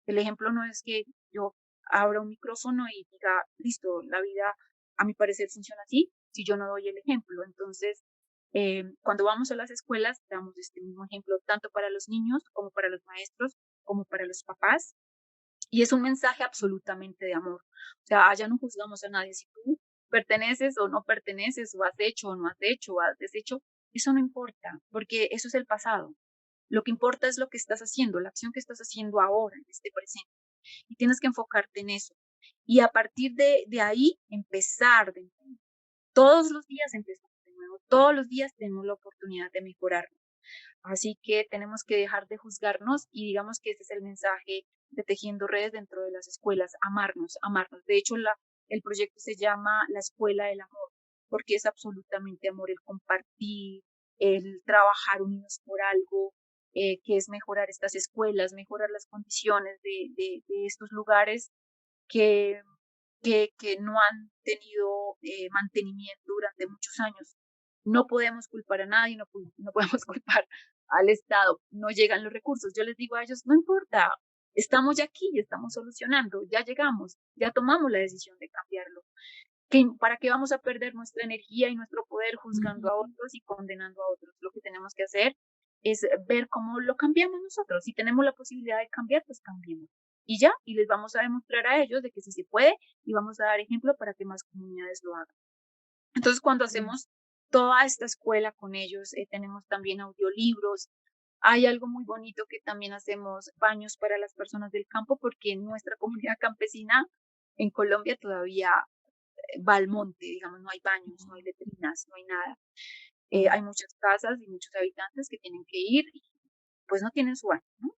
Speaker 4: El ejemplo no es que yo abra un micrófono y diga, listo, la vida a mi parecer funciona así, si yo no doy el ejemplo. Entonces, cuando vamos a las escuelas, damos este mismo ejemplo tanto para los niños como para los maestros, como para los papás. Y es un mensaje absolutamente de amor. O sea, allá no juzgamos a nadie. Si tú perteneces o no perteneces, o has hecho o no has hecho, o has deshecho, eso no importa, porque eso es el pasado. Lo que importa es lo que estás haciendo, la acción que estás haciendo ahora, en este presente. Y tienes que enfocarte en eso. Y a partir de ahí, empezar de nuevo. Todos los días empezamos de nuevo. Todos los días tenemos la oportunidad de mejorar. Así que tenemos que dejar de juzgarnos y digamos que este es el mensaje de Tejiendo Redes dentro de las escuelas, amarnos, amarnos. De hecho, el proyecto se llama La Escuela del Amor, porque es absolutamente amor, el compartir, el trabajar unidos por algo, que es mejorar estas escuelas, mejorar las condiciones de estos lugares que, que no han tenido mantenimiento durante muchos años. No podemos culpar a nadie, no podemos culpar al Estado, no llegan los recursos. Yo les digo a ellos, no importa, estamos ya aquí, estamos solucionando, ya llegamos, ya tomamos la decisión de cambiarlo. ¿Para qué vamos a perder nuestra energía y nuestro poder juzgando a otros y condenando a otros? Lo que tenemos que hacer es ver cómo lo cambiamos nosotros. Si tenemos la posibilidad de cambiar, pues cambiemos. Y ya, y les vamos a demostrar a ellos de que sí se puede y vamos a dar ejemplo para que más comunidades lo hagan. Entonces, cuando hacemos toda esta escuela con ellos, tenemos también audiolibros. Hay algo muy bonito que también hacemos, baños para las personas del campo, porque en nuestra comunidad campesina en Colombia todavía va al monte, digamos, no hay baños, no hay letrinas, no hay nada. Hay muchas casas y muchos habitantes que tienen que ir y pues no tienen su baño, ¿no?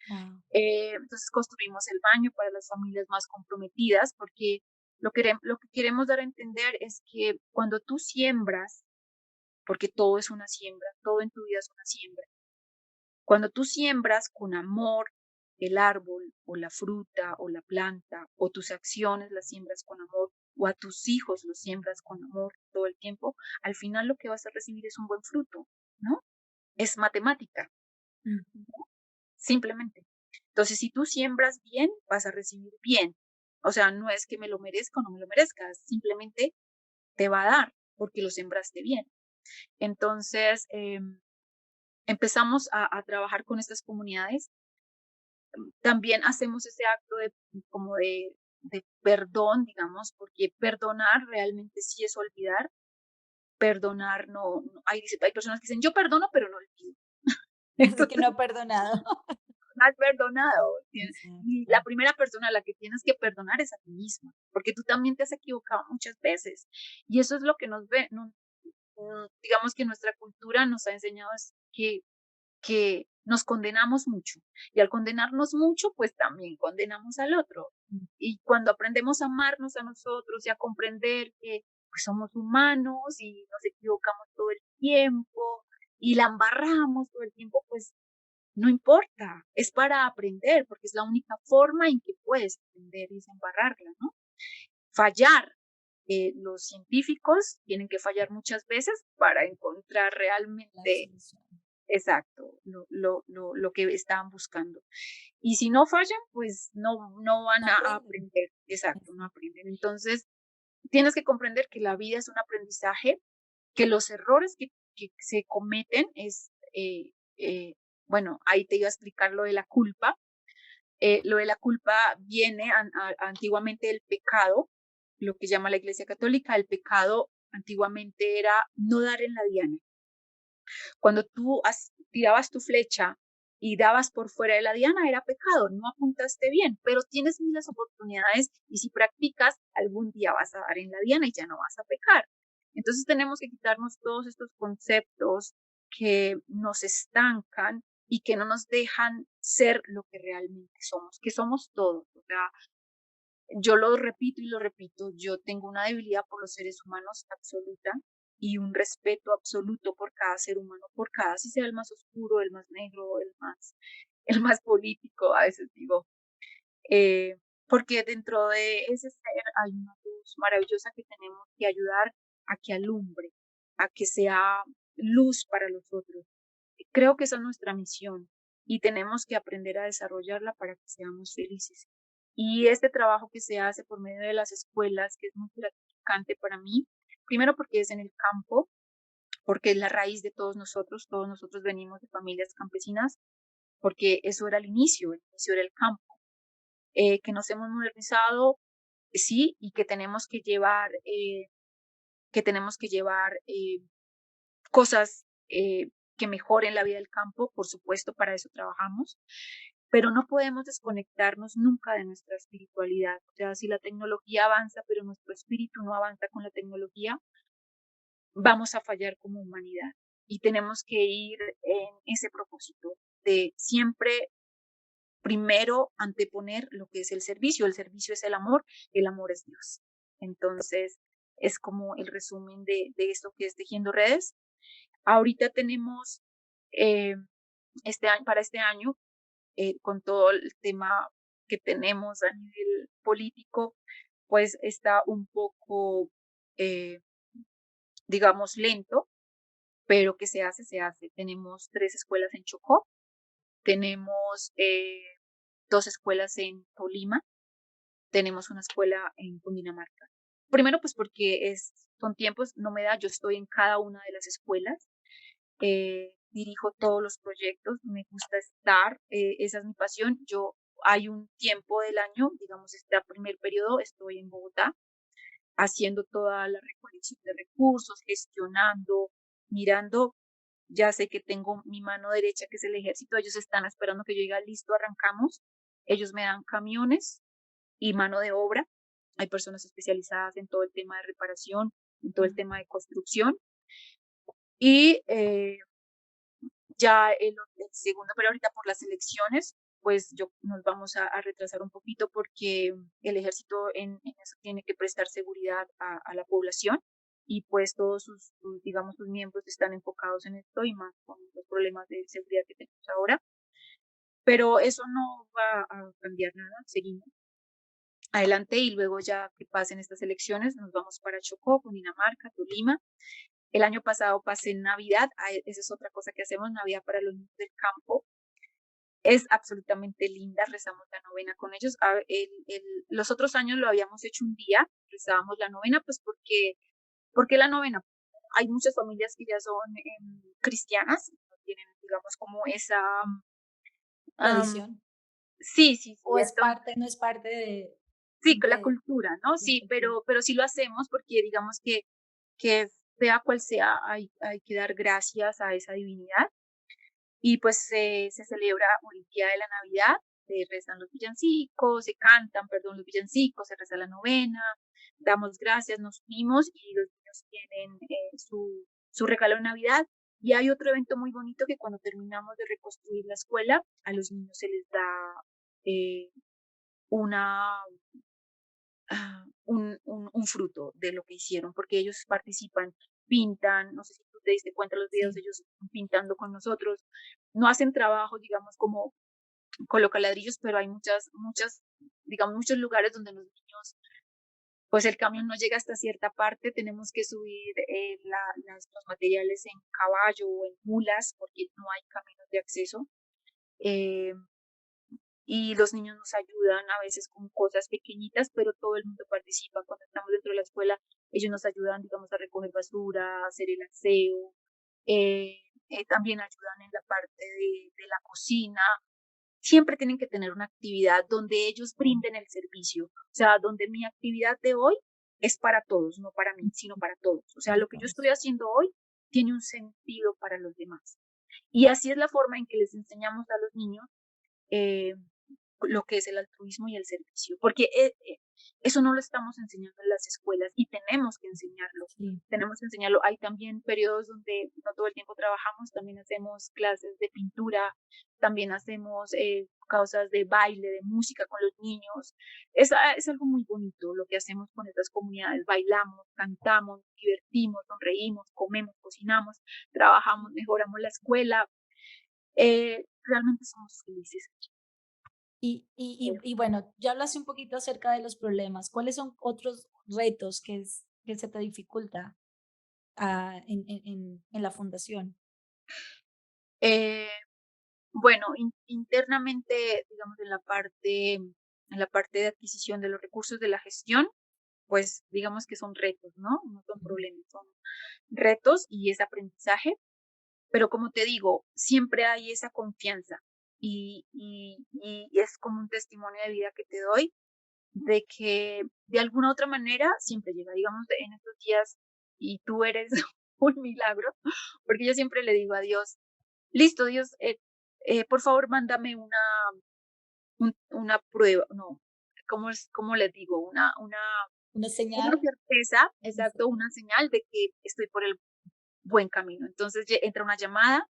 Speaker 1: Wow.
Speaker 4: Entonces construimos el baño para las familias más comprometidas porque lo que queremos dar a entender es que cuando tú siembras, porque todo es una siembra, todo en tu vida es una siembra, cuando tú siembras con amor el árbol o la fruta o la planta o tus acciones las siembras con amor o a tus hijos los siembras con amor todo el tiempo, al final lo que vas a recibir es un buen fruto, ¿no? Es matemática, simplemente. Entonces, si tú siembras bien, vas a recibir bien. O sea, no es que me lo merezca o no me lo merezca, simplemente te va a dar porque lo sembraste bien. Entonces, empezamos a trabajar con estas comunidades. También hacemos ese acto como de perdón, digamos, porque perdonar realmente sí es olvidar. Perdonar hay personas que dicen, yo perdono, pero no olvido.
Speaker 1: Así
Speaker 4: Entonces,
Speaker 1: que no ha perdonado.
Speaker 4: has perdonado. Y la
Speaker 1: Exacto.
Speaker 4: primera persona a la que tienes que perdonar es a ti misma, porque tú también te has equivocado muchas veces. Y eso es lo que nos ve, digamos que nuestra cultura nos ha enseñado es que nos condenamos mucho. Y al condenarnos mucho, pues también condenamos al otro.
Speaker 1: Mm.
Speaker 4: Y cuando aprendemos a amarnos a nosotros y a comprender que pues, somos humanos y nos equivocamos todo el tiempo y la embarramos todo el tiempo, pues no importa, es para aprender, porque es la única forma en que puedes aprender y es embarrarla, ¿no? Fallar. Los científicos tienen que fallar muchas veces para encontrar
Speaker 1: La
Speaker 4: realmente
Speaker 1: solución.
Speaker 4: exacto lo que estaban buscando. Y si no fallan, pues no van
Speaker 1: No
Speaker 4: a
Speaker 1: aprenden.
Speaker 4: aprender, exacto, no aprenden. Entonces, tienes que comprender que la vida es un aprendizaje, que los errores que se cometen es, bueno, ahí te iba a explicar lo de la culpa. Lo de la culpa viene antiguamente del pecado, lo que llama la Iglesia Católica, el pecado antiguamente era no dar en la diana. Cuando tú tirabas tu flecha y dabas por fuera de la diana, era pecado, no apuntaste bien, pero tienes miles oportunidades y si practicas, algún día vas a dar en la diana y ya no vas a pecar. Entonces tenemos que quitarnos todos estos conceptos que nos estancan y que no nos dejan ser lo que realmente somos, que somos todos. O sea, yo lo repito y lo repito, yo tengo una debilidad por los seres humanos absoluta y un respeto absoluto por cada ser humano, por cada, si sea el más oscuro, el más negro, el más político, a veces digo, porque dentro de ese ser hay una luz maravillosa que tenemos que ayudar a que alumbre, a que sea luz para los otros. Creo que esa es nuestra misión y tenemos que aprender a desarrollarla para que seamos felices. Y este trabajo que se hace por medio de las escuelas, que es muy gratificante para mí, primero porque es en el campo, porque es la raíz de todos nosotros venimos de familias campesinas, porque eso era el inicio era el campo, que nos hemos modernizado, sí, y que tenemos que llevar cosas que mejoren la vida del campo, por supuesto, para eso trabajamos, pero no podemos desconectarnos nunca de nuestra espiritualidad. O sea, si la tecnología avanza, pero nuestro espíritu no avanza con la tecnología, vamos a fallar como humanidad. Y tenemos que ir en ese propósito de siempre primero anteponer lo que es el servicio. El servicio es el amor es Dios. Entonces, es como el resumen de esto que es Tejiendo Redes. Ahorita tenemos eh, para este año, con todo el tema que tenemos a nivel político, pues está un poco, eh, digamos, lento, pero que se hace, se hace. Tenemos 3 escuelas en Chocó, tenemos 2 escuelas en Tolima, tenemos una escuela en Cundinamarca. Primero, pues porque son tiempos, no me da, yo estoy en cada una de las escuelas, dirijo todos los proyectos, me gusta estar, esa es mi pasión. Hay un tiempo del año, digamos, este primer periodo, estoy en Bogotá, haciendo toda la recolección de recursos, gestionando, mirando. Ya sé que tengo mi mano derecha, que es el ejército, ellos están esperando que yo diga, listo, arrancamos. Ellos me dan camiones y mano de obra. Hay personas especializadas en todo el tema de reparación, en todo el
Speaker 1: Mm.
Speaker 4: tema de construcción. Y ya el segundo, pero ahorita por las elecciones, pues nos vamos a retrasar un poquito porque el ejército en eso tiene que prestar seguridad a la población y pues todos digamos, sus miembros están enfocados en esto y más con los problemas de seguridad que tenemos ahora. Pero eso no va a cambiar nada, seguimos adelante y luego ya que pasen estas elecciones nos vamos para Chocó, Cundinamarca, Tolima. El año pasado pasé Navidad, esa es otra cosa que hacemos, Navidad para los niños del campo. Es absolutamente linda, rezamos la novena con ellos. Los otros años lo habíamos hecho un día, rezábamos la novena, pues porque la novena, hay muchas familias que ya son cristianas, no tienen, digamos, como esa, um,
Speaker 1: Tradición.
Speaker 4: sí, sí, sí,
Speaker 1: O es
Speaker 4: entonces,
Speaker 1: parte, no es parte
Speaker 4: sí, con la
Speaker 1: de
Speaker 4: cultura, ¿no?
Speaker 1: la
Speaker 4: Sí,
Speaker 1: cultura.
Speaker 4: pero sí lo hacemos porque digamos que sea cual sea, hay que dar gracias a esa divinidad. Y pues se celebra el día de la Navidad, se rezan los villancicos, se cantan, perdón, los villancicos, se reza la novena, damos gracias, nos unimos y los niños tienen su regalo de Navidad. Y hay otro evento muy bonito que cuando terminamos de reconstruir la escuela, a los niños se les da eh, una, un fruto de lo que hicieron, porque ellos participan, pintan, no sé si tú te diste cuenta en los videos,
Speaker 1: Sí,
Speaker 4: ellos están pintando con nosotros, no hacen trabajo, digamos, como coloca ladrillos, pero hay digamos, muchos lugares donde los niños, pues el camión no llega hasta cierta parte, tenemos que subir los materiales en caballo o en mulas porque no hay caminos de acceso. eh, y los niños nos ayudan a veces con cosas pequeñitas, pero todo el mundo participa. Cuando estamos dentro de la escuela, ellos nos ayudan, digamos, a recoger basura, a hacer el aseo, eh, también ayudan en la parte de la cocina. Siempre tienen que tener una actividad donde ellos brinden el servicio, o sea, donde mi actividad de hoy es para todos, no para mí, sino para todos. O sea,
Speaker 1: para
Speaker 4: lo que yo
Speaker 1: todos.
Speaker 4: estoy haciendo hoy tiene un sentido para los demás. Y así es la forma en que les enseñamos a los niños eh, lo que es el altruismo y el servicio, porque eso no lo estamos enseñando en las escuelas y tenemos que enseñarlo.
Speaker 1: Sí.
Speaker 4: Tenemos que enseñarlo. Hay también periodos donde no todo el tiempo trabajamos, también hacemos clases de pintura, también hacemos cosas de baile, de música con los niños. Es algo muy bonito lo que hacemos con estas comunidades. Bailamos, cantamos, divertimos, sonreímos, comemos, cocinamos, trabajamos, mejoramos la escuela. Realmente somos felices.
Speaker 1: Y bueno, ya hablaste un poquito acerca de los problemas. ¿Cuáles son otros retos que se te dificulta en la fundación?
Speaker 4: Eh, bueno, internamente, digamos, en la parte de adquisición de los recursos de la gestión, pues digamos que son retos, ¿no? No son
Speaker 1: Ujú.
Speaker 4: problemas, son retos y es aprendizaje, pero como te digo, siempre hay esa confianza y es como un testimonio de vida que te doy de que de alguna otra manera siempre llega, digamos, en estos días y tú eres un milagro, porque yo siempre le digo a Dios, listo, Dios, por favor, mándame una prueba, no, ¿cómo les digo?
Speaker 1: Una
Speaker 4: Una
Speaker 1: señal.
Speaker 4: certeza,
Speaker 1: Una
Speaker 4: exacto,
Speaker 1: señal.
Speaker 4: una señal de que estoy por el buen camino. Entonces entra una llamada,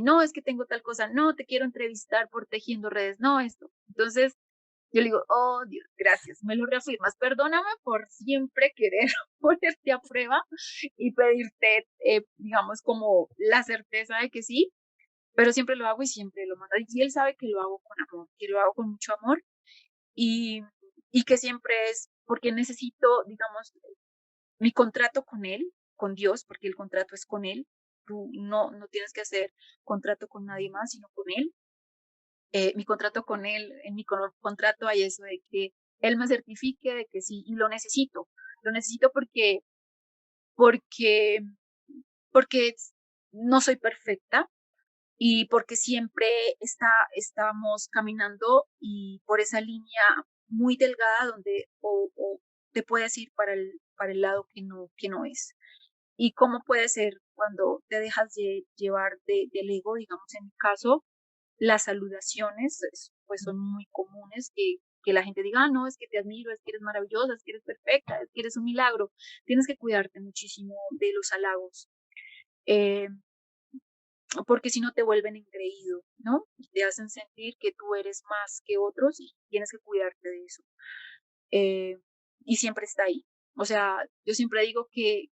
Speaker 4: no, es que tengo tal cosa, no, te quiero entrevistar por tejiendo redes, no, esto. Entonces yo le digo, oh Dios, gracias, me lo reafirmas, perdóname por siempre querer ponerte a prueba y pedirte, digamos, como la certeza de que sí, pero siempre lo hago y siempre lo mando. Y él sabe que lo hago con amor, que lo hago con mucho amor y, y que siempre es porque necesito, digamos, mi contrato con él, con Dios, porque el contrato es con él. Tú no tienes que hacer contrato con nadie más, sino con él. Mi contrato con él, en mi contrato hay eso de que él me certifique de que sí, y lo necesito porque, porque no soy perfecta, y porque siempre estamos caminando y por esa línea muy delgada donde o te puedes ir para el lado que no es. ¿Y cómo puede ser cuando te dejas llevar del ego? Digamos, en mi caso, las saludaciones pues son muy comunes que la gente diga, ah, no, es que te admiro, es que eres maravillosa, es que eres perfecta, es que eres un milagro. Tienes que cuidarte muchísimo de los halagos. Eh, Porque si no te vuelven engreído, ¿no? Y te hacen sentir que tú eres más que otros y tienes que cuidarte de eso. Eh, y siempre está ahí. O sea, yo siempre digo que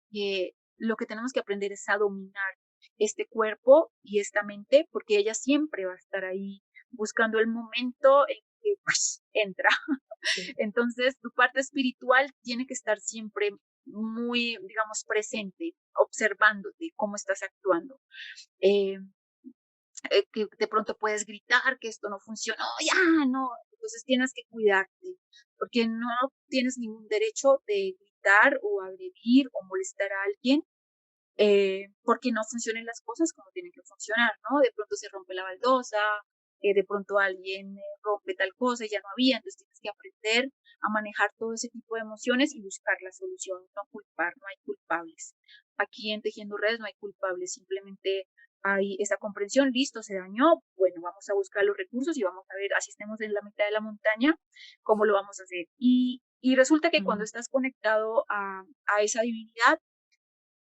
Speaker 4: lo que tenemos que aprender es a dominar este cuerpo y esta mente, porque ella siempre va a estar ahí buscando el momento en que pues, entra.
Speaker 1: Sí.
Speaker 4: Entonces, tu parte espiritual tiene que estar siempre muy, digamos, presente, observándote cómo estás actuando. Eh, que de pronto puedes gritar que esto no funcionó, ya no, entonces tienes que cuidarte, porque no tienes ningún derecho de gritar o agredir o molestar a alguien porque no funcionen las cosas como tienen que funcionar, ¿no? De pronto se rompe la baldosa, de pronto alguien rompe tal cosa y ya no había, entonces tienes que aprender a manejar todo ese tipo de emociones y buscar la solución, no culpar, no hay culpables. Aquí en Tejiendo Redes no hay culpables, simplemente hay esa comprensión, listo, se dañó, bueno, vamos a buscar los recursos y vamos a ver, así estemos en la mitad de la montaña, cómo lo vamos a hacer. Y resulta que cuando
Speaker 1: Mm.
Speaker 4: estás conectado a esa divinidad,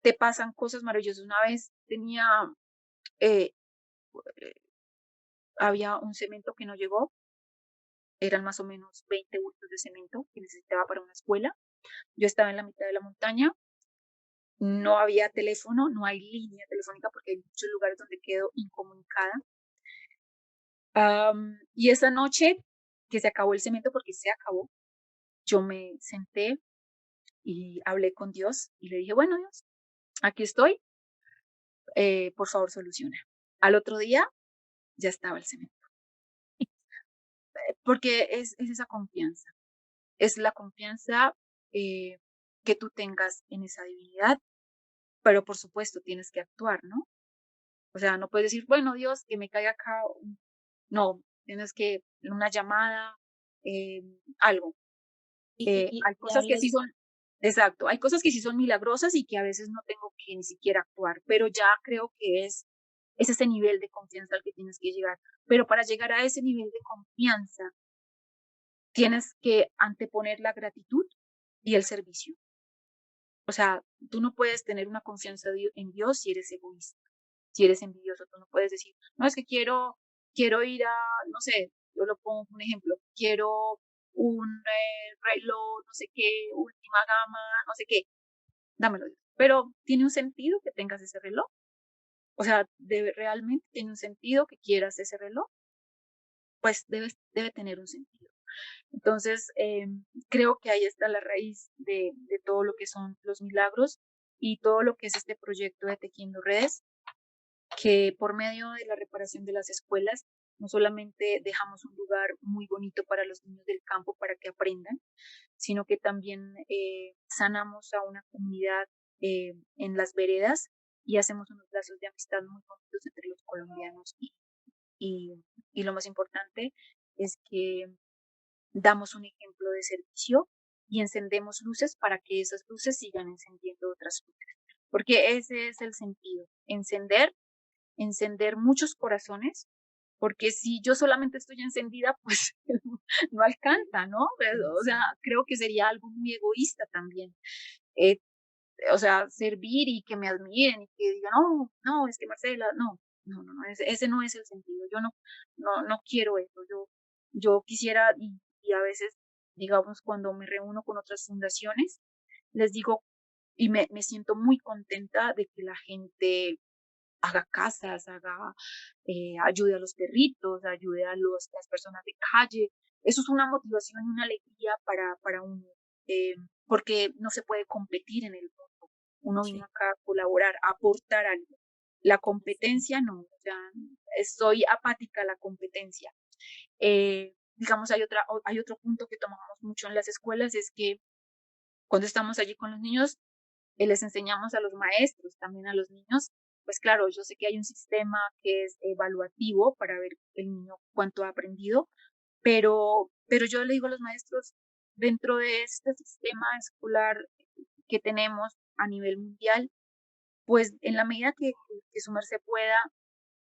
Speaker 4: te pasan cosas maravillosas. Una vez eh, había un cemento que no llegó, eran más o menos 20 bultos de cemento que necesitaba para una escuela. Yo estaba en la mitad de la montaña, no había teléfono, no hay línea telefónica porque hay muchos lugares donde quedo incomunicada. Y esa noche que se acabó el cemento, porque se acabó, yo me senté y hablé con Dios y le dije, bueno, Dios, aquí estoy, por favor soluciona. Al otro día ya estaba el cemento, porque es esa confianza, es la confianza eh, que tú tengas en esa divinidad, pero por supuesto tienes que actuar, ¿no? O sea, no puedes decir, bueno, Dios, que me caiga acá. No, tienes que, una llamada, algo. Hay
Speaker 1: Y
Speaker 4: cosas que sí
Speaker 1: hablas,
Speaker 4: son, exacto, hay cosas que sí son milagrosas y que a veces no tengo que ni siquiera actuar, pero ya creo que es ese nivel de confianza al que tienes que llegar. Pero para llegar a ese nivel de confianza, tienes que anteponer la gratitud y el servicio. O sea, tú no puedes tener una confianza en Dios si eres egoísta, si eres envidioso. Tú no puedes decir, no, es que quiero ir a, no sé, yo lo pongo como un ejemplo, quiero un reloj, no sé qué, última gama, no sé qué, dámelo. Pero ¿tiene un sentido que tengas ese reloj? O sea, ¿realmente tiene un sentido que quieras ese reloj? Pues debe tener un sentido. Entonces, creo que ahí está la raíz de todo lo que son los milagros y todo lo que es este proyecto de Tejiendo Redes, que por medio de la reparación de las escuelas, no solamente dejamos un lugar muy bonito para los niños del campo para que aprendan, sino que también sanamos a una comunidad en las veredas y hacemos unos lazos de amistad muy bonitos entre los colombianos. Y, y lo más importante es que damos un ejemplo de servicio y encendemos luces para que esas luces sigan encendiendo otras luces. Porque ese es el sentido, encender muchos corazones, porque si yo solamente estoy encendida, pues no alcanza, ¿no? O sea, creo que sería algo muy egoísta también. Eh, o sea, servir y que me admiren y que digan, no, no, es que Marcela, no, no, no, no, ese no es el sentido. Yo no quiero eso. Yo quisiera, y a veces, digamos, cuando me reúno con otras fundaciones, les digo, y me siento muy contenta de que la gente haga casas, ayude a los perritos, ayude a las personas de calle. Eso es una motivación y una alegría para uno, eh, porque no se puede competir en el mundo. Uno vino
Speaker 1: sí,
Speaker 4: acá a colaborar, a aportar algo. La competencia no, o sea, soy apática a la competencia. Digamos, hay otro punto que tomamos mucho en las escuelas, es que cuando estamos allí con los niños, les enseñamos a los maestros, también a los niños. Pues claro, yo sé que hay un sistema que es evaluativo para ver el niño cuánto ha aprendido, pero yo le digo a los maestros, dentro de este sistema escolar que tenemos a nivel mundial, pues en la medida que su merced pueda,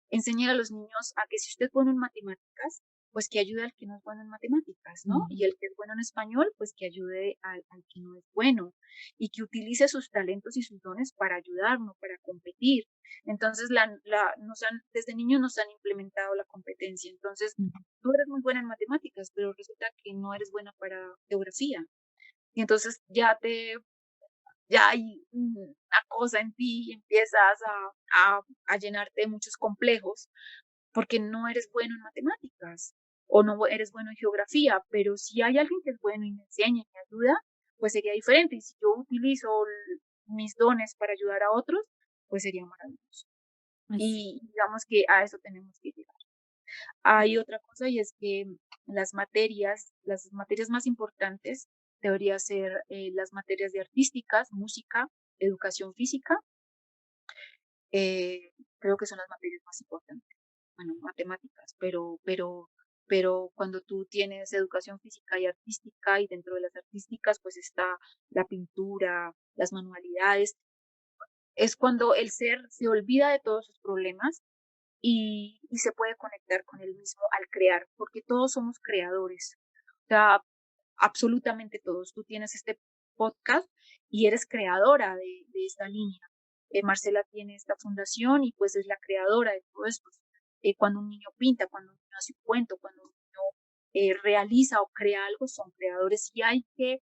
Speaker 4: enseñar a los niños a que si usted es bueno en matemáticas, pues que ayude al que no es bueno en matemáticas, ¿no? Y
Speaker 1: mm,
Speaker 4: el que es bueno en español, pues que ayude al que no es bueno y que utilice sus talentos y sus dones para ayudarnos, para competir. Entonces, desde niños nos han implementado la competencia. Entonces,
Speaker 1: mm,
Speaker 4: tú eres muy buena en matemáticas, pero resulta que no eres buena para geografía. Y entonces ya hay una cosa en ti y empiezas a llenarte de muchos complejos porque no eres bueno en matemáticas o no eres bueno en geografía, pero si hay alguien que es bueno y me enseña y me ayuda, pues sería diferente. Y si yo utilizo mis dones para ayudar a otros, pues sería maravilloso.
Speaker 1: así,
Speaker 4: Y digamos que a eso tenemos que llegar. Hay otra cosa y es que las materias más importantes deberían ser las materias de artísticas, música, educación física, creo que son las materias más importantes. Bueno, matemáticas, pero cuando tú tienes educación física y artística y dentro de las artísticas pues está la pintura, las manualidades, es cuando el ser se olvida de todos sus problemas y se puede conectar con él mismo al crear, porque todos somos creadores. O sea, absolutamente todos. Tú tienes este podcast y eres creadora de esta línea. Marcela tiene esta fundación y pues es la creadora de todo esto. Cuando un niño pinta, cuando un niño hace un cuento, cuando un niño realiza o crea algo, son creadores y hay que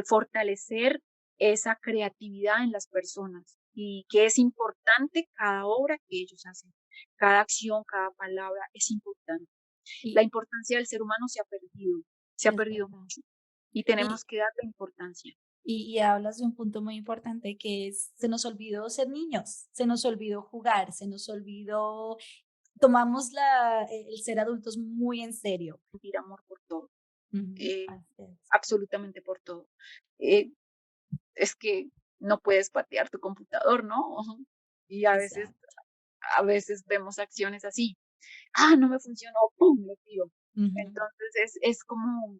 Speaker 4: fortalecer esa creatividad en las personas y que es importante cada obra que ellos hacen, cada acción, cada palabra es importante. La
Speaker 1: Y
Speaker 4: importancia del ser humano se ha
Speaker 1: es
Speaker 4: perdido
Speaker 1: verdad.
Speaker 4: mucho y
Speaker 1: Y,
Speaker 4: tenemos que darle importancia.
Speaker 1: y hablas de un punto muy importante que es, se nos olvidó ser niños, se nos olvidó jugar, se nos olvidó, tomamos el ser adultos muy en serio.
Speaker 4: Sentir amor por todo,
Speaker 1: Ujú,
Speaker 4: eh,
Speaker 1: así es.
Speaker 4: absolutamente por todo. Eh, es que no puedes patear tu computador, ¿no? Y
Speaker 1: Exacto.
Speaker 4: a veces vemos acciones así. Ah, no me funcionó, ¡pum! Lo tiro.
Speaker 1: Ujú.
Speaker 4: Entonces es como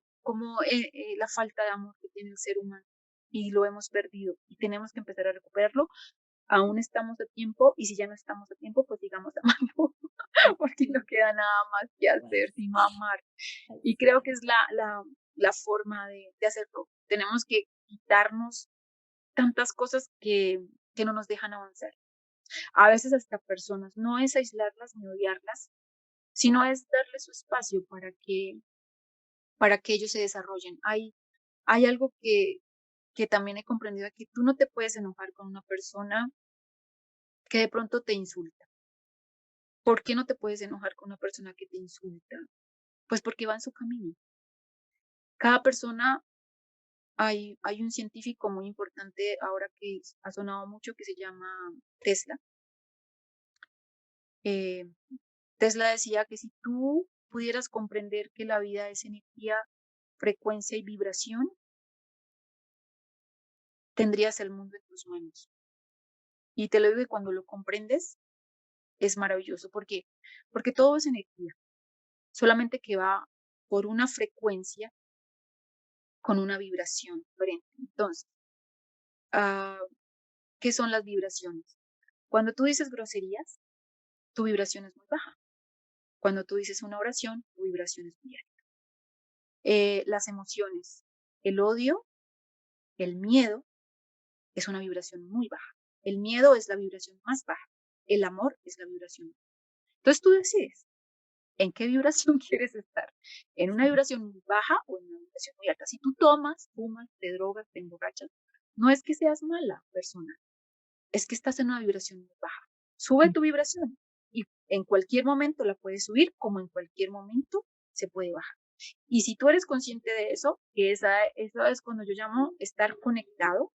Speaker 4: la falta de amor que tiene el ser humano y lo hemos perdido y tenemos que empezar a recuperarlo. Aún estamos a tiempo y si ya no estamos a tiempo, pues sigamos amando porque no
Speaker 1: Sí,
Speaker 4: queda nada más que
Speaker 1: bueno,
Speaker 4: hacer sino amar. Y
Speaker 1: así
Speaker 4: creo que
Speaker 1: es.
Speaker 4: es la forma de hacerlo. Tenemos que quitarnos tantas cosas que no nos dejan avanzar. A veces hasta personas, no es aislarlas ni odiarlas, sino es darle su espacio para que ellos se desarrollen. Hay algo que también he comprendido que tú no te puedes enojar con una persona que de pronto te insulta. ¿Por qué no te puedes enojar con una persona que te insulta? Pues porque va en su camino. Cada persona, hay un científico muy importante ahora que ha sonado mucho que se llama Tesla. Eh, Tesla decía que si tú pudieras comprender que la vida es energía, frecuencia y vibración, tendrías el mundo en tus manos. Y te lo digo que cuando lo comprendes es maravilloso. ¿Por qué? Porque todo es energía, solamente que va por una frecuencia con una vibración diferente. Entonces, ah, ¿qué son las vibraciones? Cuando tú dices groserías, tu vibración es muy baja. Cuando tú dices una oración, tu vibración es muy alta. Las emociones, el odio, el miedo, es una vibración muy baja. El miedo es la vibración más baja. El amor es la vibración. Entonces tú decides en qué vibración quieres estar. En una vibración muy baja o en una vibración muy alta. Si tú tomas, fumas, te drogas, te emborrachas, no es que seas mala persona, es que estás en una vibración muy baja. Sube
Speaker 1: Mm.
Speaker 4: tu vibración y en cualquier momento la puedes subir como en cualquier momento se puede bajar. Y si tú eres consciente de eso, que esa es cuando yo llamo estar conectado,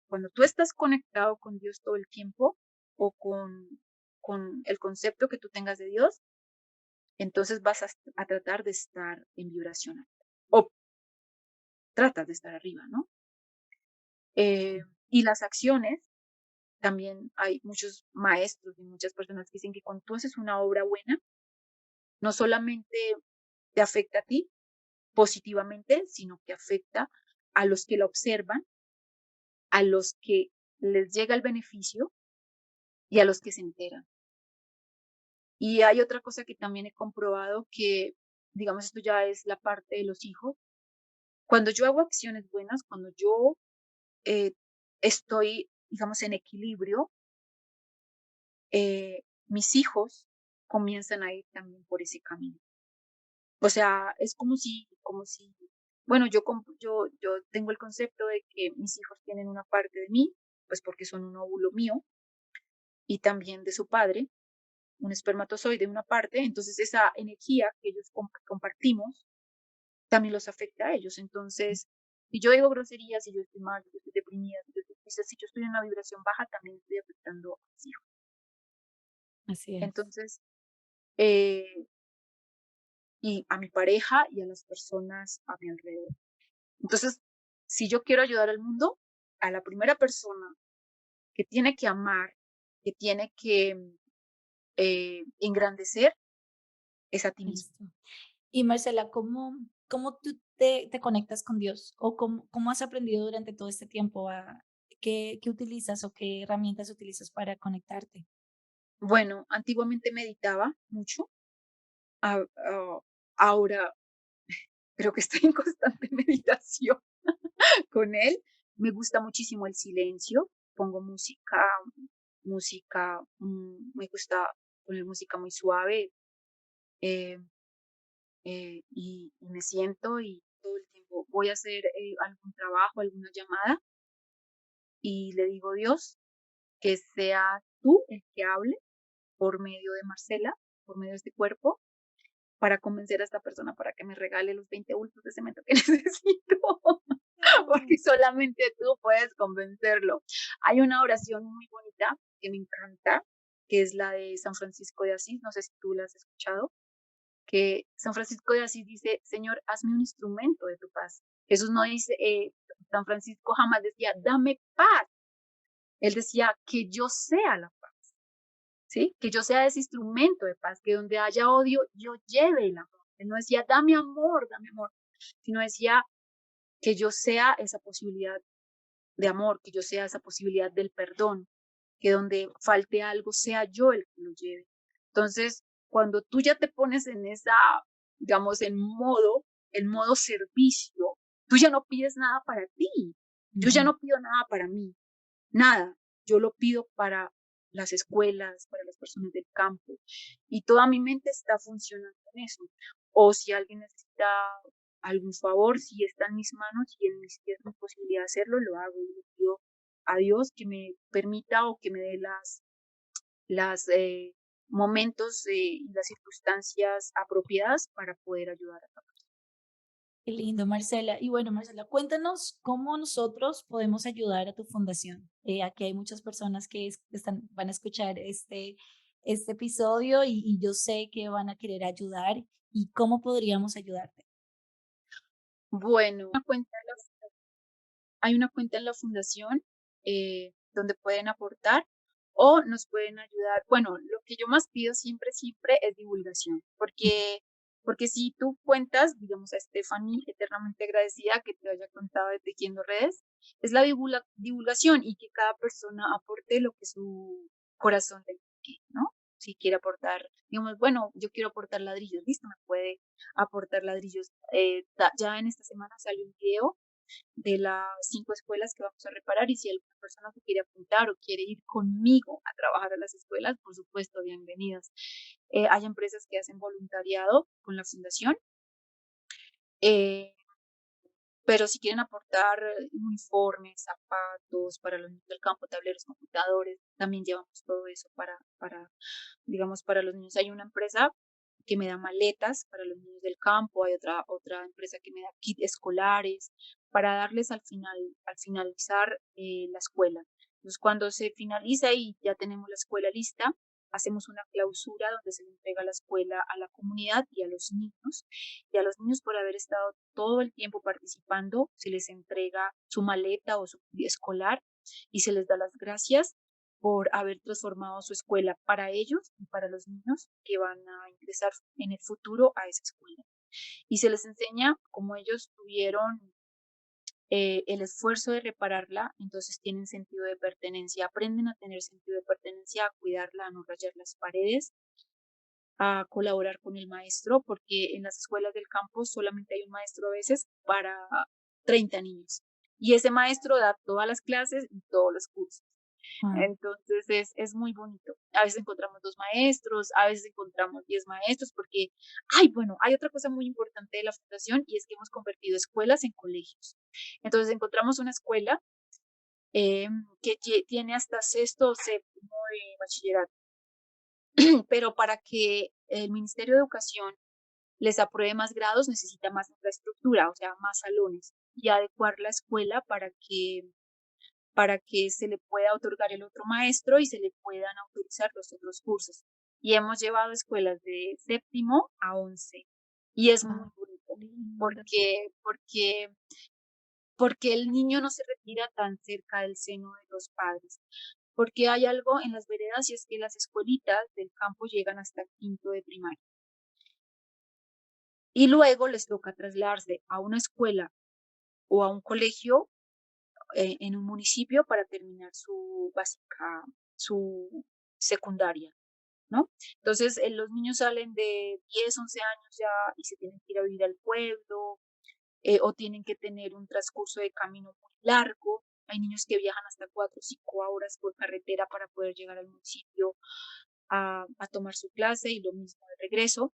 Speaker 4: cuando tú estás conectado con Dios todo el tiempo o con el concepto que tú tengas de Dios, entonces vas a tratar de estar en vibración alta. O tratas de estar arriba, ¿no? Y las acciones, también hay muchos maestros y muchas personas que dicen que cuando tú haces una obra buena, no solamente te afecta a ti positivamente, sino que afecta a los que la observan, a los que les llega el beneficio y a los que se enteran. Y hay otra cosa que también he comprobado que, digamos, esto ya es la parte de los hijos. Cuando yo hago acciones buenas, cuando yo eh, estoy, digamos, en equilibrio, mis hijos comienzan a ir también por ese camino. O sea, es como si, bueno, yo tengo el concepto de que mis hijos tienen una parte de mí, pues porque son un óvulo mío y también de su padre, un espermatozoide, una parte, entonces esa energía que ellos compartimos también los afecta a ellos. Entonces, si yo digo groserías, si yo estoy mal, si yo estoy deprimida, si yo estoy triste, si yo estoy en una vibración baja, también estoy afectando a mis hijos.
Speaker 1: Así es.
Speaker 4: Entonces, eh, y a mi pareja y a las personas a mi alrededor. Entonces, si yo quiero ayudar al mundo, a la primera persona que tiene que amar, que tiene que engrandecer, es a ti mismo.
Speaker 1: Listo. Y Marcela, ¿cómo tú te conectas con Dios? ¿O cómo has aprendido durante todo este tiempo qué utilizas o qué herramientas utilizas para conectarte?
Speaker 4: Bueno, antiguamente meditaba mucho, ahora creo que estoy en constante meditación con él. Me gusta muchísimo el silencio, pongo me gusta poner música muy suave, eh, y me siento y todo el tiempo voy a hacer algún trabajo, alguna llamada y le digo, Dios, que sea tú el que hable por medio de Marcela, por medio de este cuerpo, para convencer a esta persona para que me regale los 20 bultos de cemento que necesito, porque solamente tú puedes convencerlo. Hay una oración muy bonita que me encanta, que es la de San Francisco de Asís, no sé si tú la has escuchado, que San Francisco de Asís dice, Señor, hazme un instrumento de tu paz. Jesús no dice, San Francisco jamás decía, dame paz. Él decía, que yo sea la paz, ¿sí? Que yo sea ese instrumento de paz, que donde haya odio, yo lleve el amor. Él no decía, dame amor, sino decía que yo sea esa posibilidad de amor, que yo sea esa posibilidad del perdón, que donde falte algo sea yo el que lo lleve. Entonces, cuando tú ya te pones en esa, digamos, el modo servicio, tú ya no pides nada para ti. Yo ya
Speaker 1: Ujú.
Speaker 4: no pido nada para mí, nada. Yo lo pido para las escuelas, para las personas del campo. Y toda mi mente está funcionando en eso. O si alguien necesita algún favor, si está en mis manos y si es mi posibilidad de hacerlo, lo hago y le pido a Dios que me permita o que me dé las momentos y las circunstancias apropiadas para poder ayudar a todos.
Speaker 1: Qué lindo, Marcela. Y bueno, Marcela, cuéntanos cómo nosotros podemos ayudar a tu fundación. Aquí hay muchas personas que van a escuchar este episodio y yo sé que van a querer ayudar y cómo podríamos ayudarte.
Speaker 4: Bueno, hay una cuenta en la fundación donde pueden aportar o nos pueden ayudar. Bueno, lo que yo más pido siempre, siempre es divulgación, porque si tú cuentas, digamos a Stephanie, eternamente agradecida que te haya contado de Tejiendo Redes, es la divulgación y que cada persona aporte lo que su corazón le indique, ¿no? Si quiere aportar, digamos, bueno, yo quiero aportar ladrillos, listo, me puede aportar ladrillos. Ya en esta semana salió un video de las 5 escuelas que vamos a reparar y si alguna persona se quiere apuntar o quiere ir conmigo a trabajar a las escuelas, por supuesto, bienvenidas. Hay empresas que hacen voluntariado con la fundación, eh, pero si quieren aportar uniformes, zapatos para los niños del campo, tableros, computadores, también llevamos todo eso digamos, para los niños. Hay una empresa que me da maletas para los niños del campo, hay otra empresa que me da kits escolares para darles al finalizar la escuela. Entonces, cuando se finaliza y ya tenemos la escuela lista, hacemos una clausura donde se le entrega la escuela a la comunidad y a los niños por haber estado todo el tiempo participando, se les entrega su maleta o su kit escolar y se les da las gracias por haber transformado su escuela para ellos y para los niños que van a ingresar en el futuro a esa escuela. Y se les enseña cómo ellos tuvieron el esfuerzo de repararla, entonces tienen sentido de pertenencia, aprenden a tener sentido de pertenencia, a cuidarla, a no rayar las paredes, a colaborar con el maestro, porque en las escuelas del campo solamente hay un maestro a veces para 30 niños. Y ese maestro da todas las clases y todos los cursos.
Speaker 1: Wow,
Speaker 4: Entonces es muy bonito. A veces encontramos 2 maestros, a veces encontramos 10 maestros, porque, ay, bueno, hay otra cosa muy importante de la fundación y es que hemos convertido escuelas en colegios. Entonces encontramos una escuela que tiene hasta sexto o séptimo de bachillerato, pero para que el Ministerio de Educación les apruebe más grados necesita más infraestructura, o sea, más salones y adecuar la escuela para que se le pueda otorgar el otro maestro y se le puedan autorizar los otros cursos. Y hemos llevado escuelas de séptimo a 11 y es muy
Speaker 1: wow,
Speaker 4: bonito
Speaker 1: lindo.
Speaker 4: porque el niño no se retira tan cerca del seno de los padres. Porque hay algo en las veredas y es que las escuelitas del campo llegan hasta quinto de primaria. Y luego les toca trasladarse a una escuela o a un colegio en un municipio para terminar su básica, su secundaria. ¿no? Entonces, los niños salen de 10, 11 años ya y se tienen que ir a vivir al pueblo, o tienen que tener un transcurso de camino muy largo. Hay niños que viajan hasta 4 o 5 horas por carretera para poder llegar al municipio a tomar su clase y lo mismo de regreso.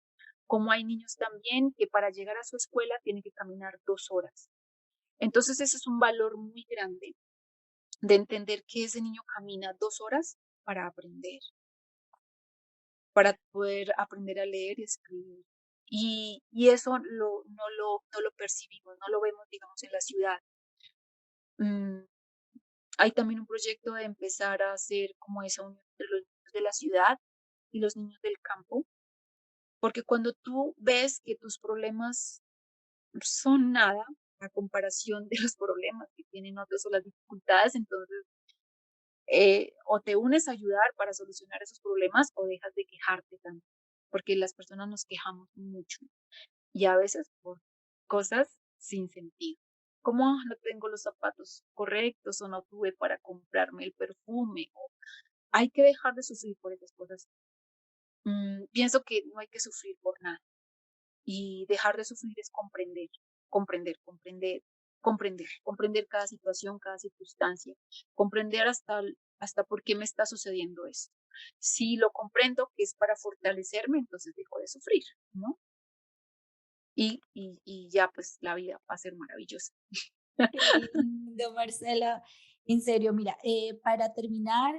Speaker 4: Como hay niños también que para llegar a su escuela tienen que caminar 2 horas. Entonces ese es un valor muy grande de entender que ese niño camina 2 horas para aprender, para poder aprender a leer y escribir. Y eso no lo percibimos, no lo vemos, digamos, en la ciudad. Mm, Hay también un proyecto de empezar a hacer como esa unión entre los niños de la ciudad y los niños del campo, porque cuando tú ves que tus problemas son nada a comparación de los problemas que tienen otros o las dificultades, entonces o te unes a ayudar para solucionar esos problemas o dejas de quejarte tanto, porque las personas nos quejamos mucho y a veces por cosas sin sentido. Como no tengo los zapatos correctos o no tuve para comprarme el perfume. Hay que dejar de sufrir por esas cosas. Pienso que no hay que sufrir por nada. Y dejar de sufrir es comprender, comprender cada situación, cada circunstancia, comprender hasta por qué me está sucediendo esto. Si lo comprendo que es para fortalecerme, entonces dejo de sufrir, ¿no? Y ya pues la vida va a ser maravillosa.
Speaker 1: Qué lindo, Marcela. En serio, mira, para terminar,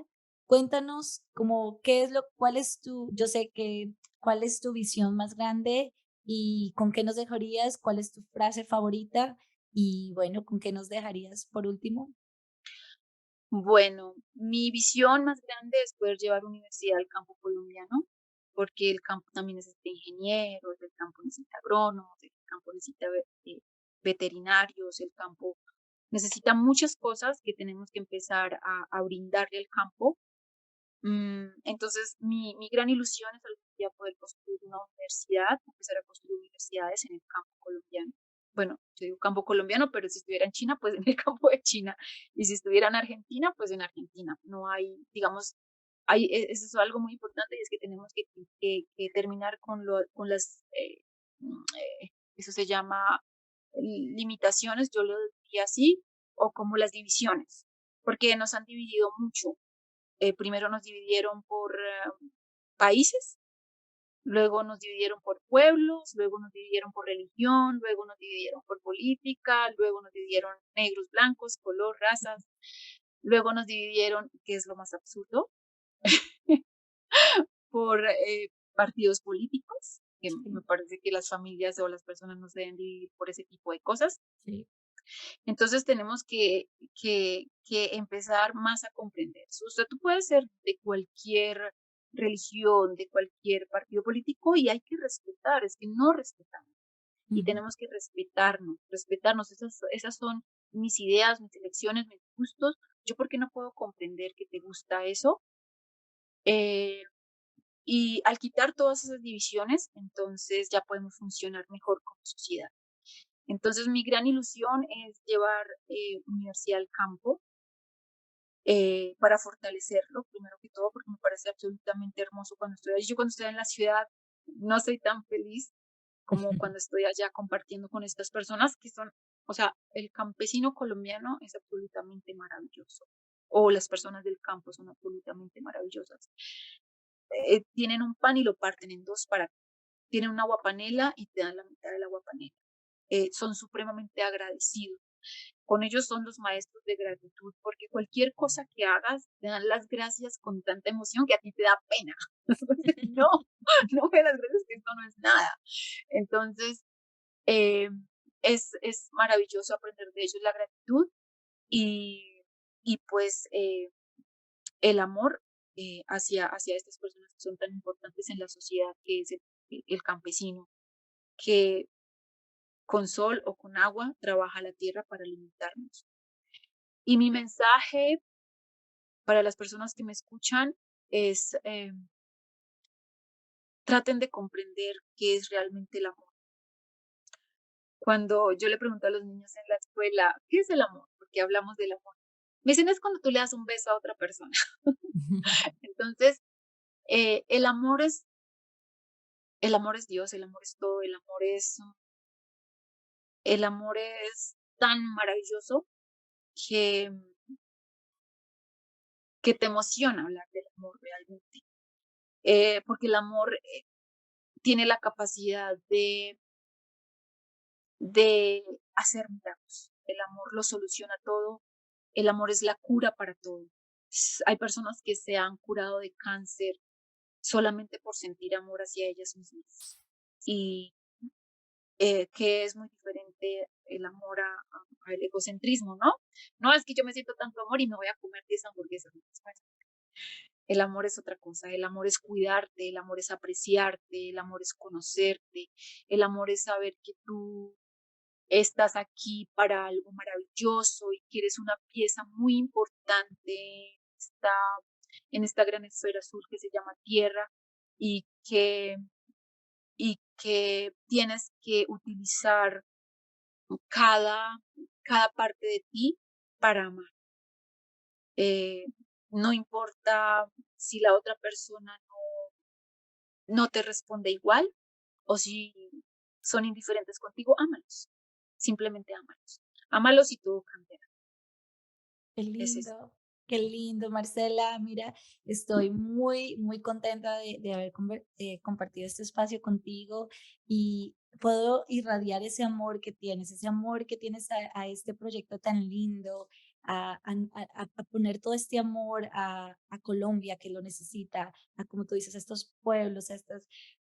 Speaker 1: cuéntanos como qué es cuál es yo sé que, cuál es tu visión más grande y con qué nos dejarías, cuál es tu frase favorita y bueno, con qué nos dejarías por último.
Speaker 4: Bueno, mi visión más grande es poder llevar universidad al campo colombiano, porque el campo también necesita ingenieros, el campo necesita agrónomos, el campo necesita veterinarios, el campo necesita muchas cosas que tenemos que empezar a brindarle al campo. Entonces, mi gran ilusión es algún día poder construir una universidad, empezar a construir universidades en el campo colombiano. Bueno, yo digo campo colombiano, pero si estuviera en China, pues en el campo de China. Y si estuviera en Argentina, pues en Argentina. No hay, digamos, eso es algo muy importante y es que tenemos que terminar con las, eso se llama limitaciones, yo lo diría así, o como las divisiones, porque nos han dividido mucho. Primero nos dividieron por países, luego nos dividieron por pueblos, luego nos dividieron por religión, luego nos dividieron por política, luego nos dividieron negros, blancos, color, razas, luego nos dividieron, que es lo más absurdo, por partidos políticos, que me
Speaker 1: Sí,
Speaker 4: parece que las familias o las personas no se deben dividir por ese tipo de cosas.
Speaker 1: sí.
Speaker 4: Entonces tenemos que empezar más a comprender. Tú puedes ser de cualquier religión, de cualquier partido político y hay que respetar, es que no respetamos y
Speaker 1: Ujú.
Speaker 4: tenemos que respetarnos. Esas son mis ideas, mis elecciones, mis gustos. Yo, ¿por qué no puedo comprender que te gusta eso? Eh, y al quitar todas esas divisiones, entonces ya podemos funcionar mejor como sociedad. Entonces, mi gran ilusión es llevar universidad al campo para fortalecerlo, primero que todo, porque me parece absolutamente hermoso cuando estoy allí. Yo cuando estoy en la ciudad no soy tan feliz como cuando estoy allá compartiendo con estas personas que son, o sea, el campesino colombiano es absolutamente maravilloso, o las personas del campo son absolutamente maravillosas. Tienen un pan y lo parten en dos para ti. Tienen una aguapanela y te dan la mitad de la aguapanela. Son supremamente agradecidos. Con ellos son los maestros de gratitud, porque cualquier cosa que hagas, te dan las gracias con tanta emoción que a ti te da pena. No, no me das gracias, que esto no es nada. Entonces, eh, es maravilloso aprender de ellos la gratitud y, y pues el amor hacia estas personas que son tan importantes en la sociedad, que es el campesino, que con sol o con agua trabaja la tierra para alimentarnos. Y mi mensaje para las personas que me escuchan es, traten de comprender qué es realmente el amor. Cuando yo le pregunto a los niños en la escuela, ¿qué es el amor? Porque hablamos del amor. Me dicen, es cuando tú le das un beso a otra persona. Entonces, El amor es Dios, el amor es todo, el amor es tan maravilloso que, que te emociona hablar del amor realmente. Porque el amor tiene la capacidad de hacer milagros. El amor lo soluciona todo. El amor es la cura para todo. Hay personas que se han curado de cáncer solamente por sentir amor hacia ellas mismas. Y que es muy diferente el amor al egocentrismo, ¿no? No es que yo me siento tanto amor y me voy a comer 10 hamburguesas. No, el amor es otra cosa, el amor es cuidarte, el amor es apreciarte, el amor es conocerte, el amor es saber que tú estás aquí para algo maravilloso y que eres una pieza muy importante está en esta gran esfera azul que se llama Tierra y que, y que tienes que utilizar cada, cada parte de ti para amar. Eh, no importa si la otra persona no te responde igual o si son indiferentes contigo, ámalos. Simplemente ámalos. Ámalos y todo cambiará. Es eso.
Speaker 1: Qué lindo, Marcela. Mira, estoy muy, muy contenta de haber compartido este espacio contigo y puedo irradiar ese amor que tienes a este proyecto tan lindo, a poner todo este amor a Colombia que lo necesita, a como tú dices, a estos pueblos, a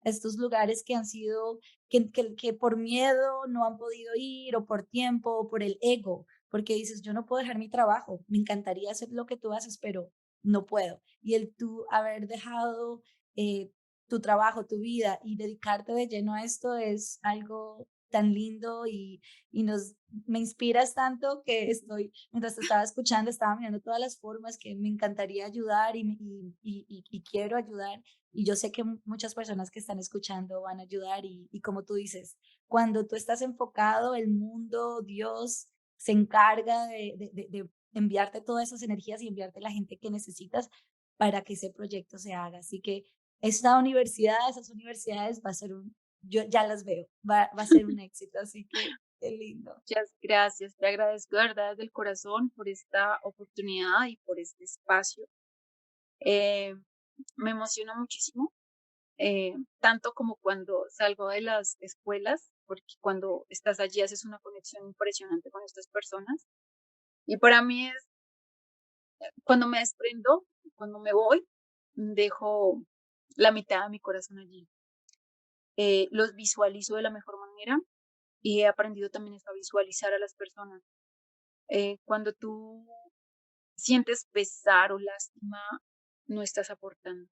Speaker 1: estos lugares que han sido, que por miedo no han podido ir o por tiempo o por el ego porque dices, yo no puedo dejar mi trabajo, me encantaría hacer lo que tú haces, pero no puedo. Y el tú haber dejado eh, tu trabajo, tu vida y dedicarte de lleno a esto es algo tan lindo me inspiras tanto que mientras te estaba escuchando, estaba mirando todas las formas que me encantaría ayudar y quiero ayudar. Y yo sé que muchas personas que están escuchando van a ayudar y como tú dices, cuando tú estás enfocado, el mundo, Dios, se encarga de enviarte todas esas energías y enviarte la gente que necesitas para que ese proyecto se haga. Así que esas universidades yo ya las veo, va a ser un éxito, así que qué lindo.
Speaker 4: Muchas gracias. Te agradezco de verdad desde el corazón por esta oportunidad y por este espacio. Eh, Me emociona muchísimo, tanto como cuando salgo de las escuelas, porque cuando estás allí haces una conexión impresionante con estas personas. Y para mí es cuando me desprendo, cuando me voy, dejo la mitad de mi corazón allí. Los visualizo de la mejor manera y he aprendido también a visualizar a las personas. Cuando tú sientes pesar o lástima, no estás aportando.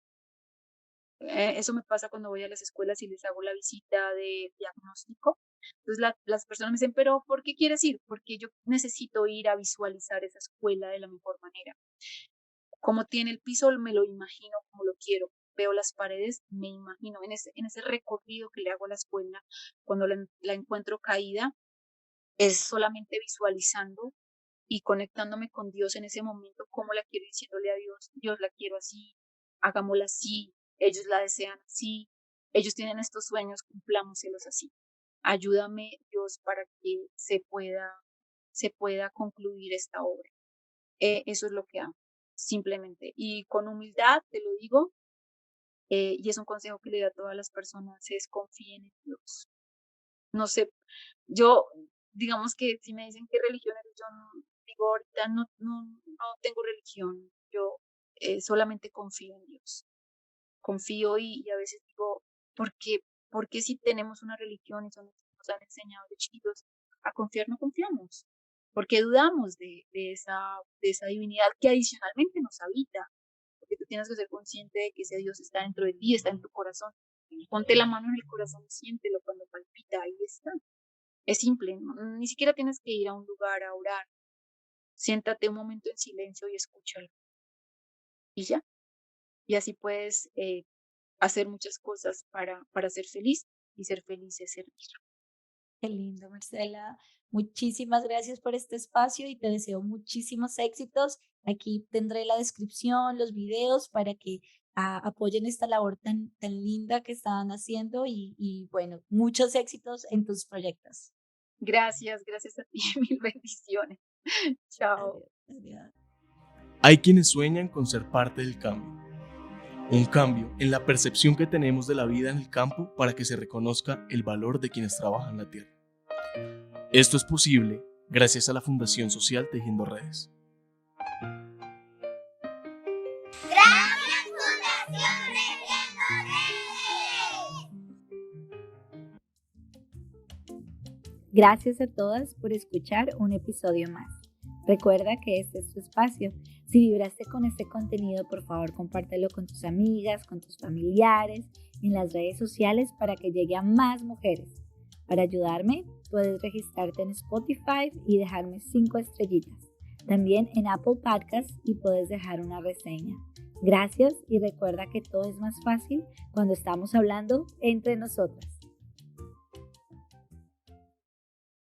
Speaker 4: Eso me pasa cuando voy a las escuelas y les hago la visita de diagnóstico. Entonces las personas me dicen, pero ¿por qué quieres ir? Porque yo necesito ir a visualizar esa escuela de la mejor manera. Como tiene el piso, me lo imagino como lo quiero. Veo las paredes, me imagino en ese recorrido que le hago a la escuela, cuando la encuentro caída, es solamente visualizando y conectándome con Dios en ese momento, como la quiero diciéndole a Dios, Dios la quiero así, hagámosla así, ellos la desean así, ellos tienen estos sueños, cumplámoselos así. Ayúdame, Dios, para que se pueda concluir esta obra. Eso es lo que hago, simplemente. Y con humildad, te lo digo, y es un consejo que le doy a todas las personas, es confíen en Dios. No sé, yo, digamos que si me dicen qué religión eres, yo digo ahorita no tengo religión, yo solamente confío en Dios. Confío y a veces digo, ¿por qué, ¿por qué si tenemos una religión y nos han enseñado de chiquitos a confiar, no confiamos? Porque dudamos de esa divinidad que adicionalmente nos habita, porque tú tienes que ser consciente de que ese Dios está dentro de ti, está en tu corazón. Ponte la mano en el corazón y siéntelo cuando palpita, ahí está. Es simple, ni siquiera tienes que ir a un lugar a orar. Siéntate un momento en silencio y escúchalo. Y ya. Y así puedes hacer muchas cosas para ser feliz y ser feliz es servir.
Speaker 1: Qué lindo, Marcela. Muchísimas gracias por este espacio y te deseo muchísimos éxitos. Aquí tendré la descripción, los videos para que apoyen esta labor tan linda que están haciendo y bueno, muchos éxitos en tus proyectos.
Speaker 4: Gracias, gracias a ti, mil bendiciones. Chao.
Speaker 1: Adiós, adiós.
Speaker 2: Hay quienes sueñan con ser parte del cambio. Un cambio en la percepción que tenemos de la vida en el campo para que se reconozca el valor de quienes trabajan la tierra. Esto es posible gracias a la Fundación Social Tejiendo Redes.
Speaker 5: Gracias, Fundación Tejiendo Redes.
Speaker 1: Gracias a todas por escuchar un episodio más. Recuerda que este es tu espacio. Si vibraste con este contenido, por favor, compártelo con tus amigas, con tus familiares, en las redes sociales para que llegue a más mujeres. Para ayudarme, puedes registrarte en Spotify y dejarme 5 estrellitas. También en Apple Podcasts y puedes dejar una reseña. Gracias y recuerda que todo es más fácil cuando estamos hablando entre nosotras.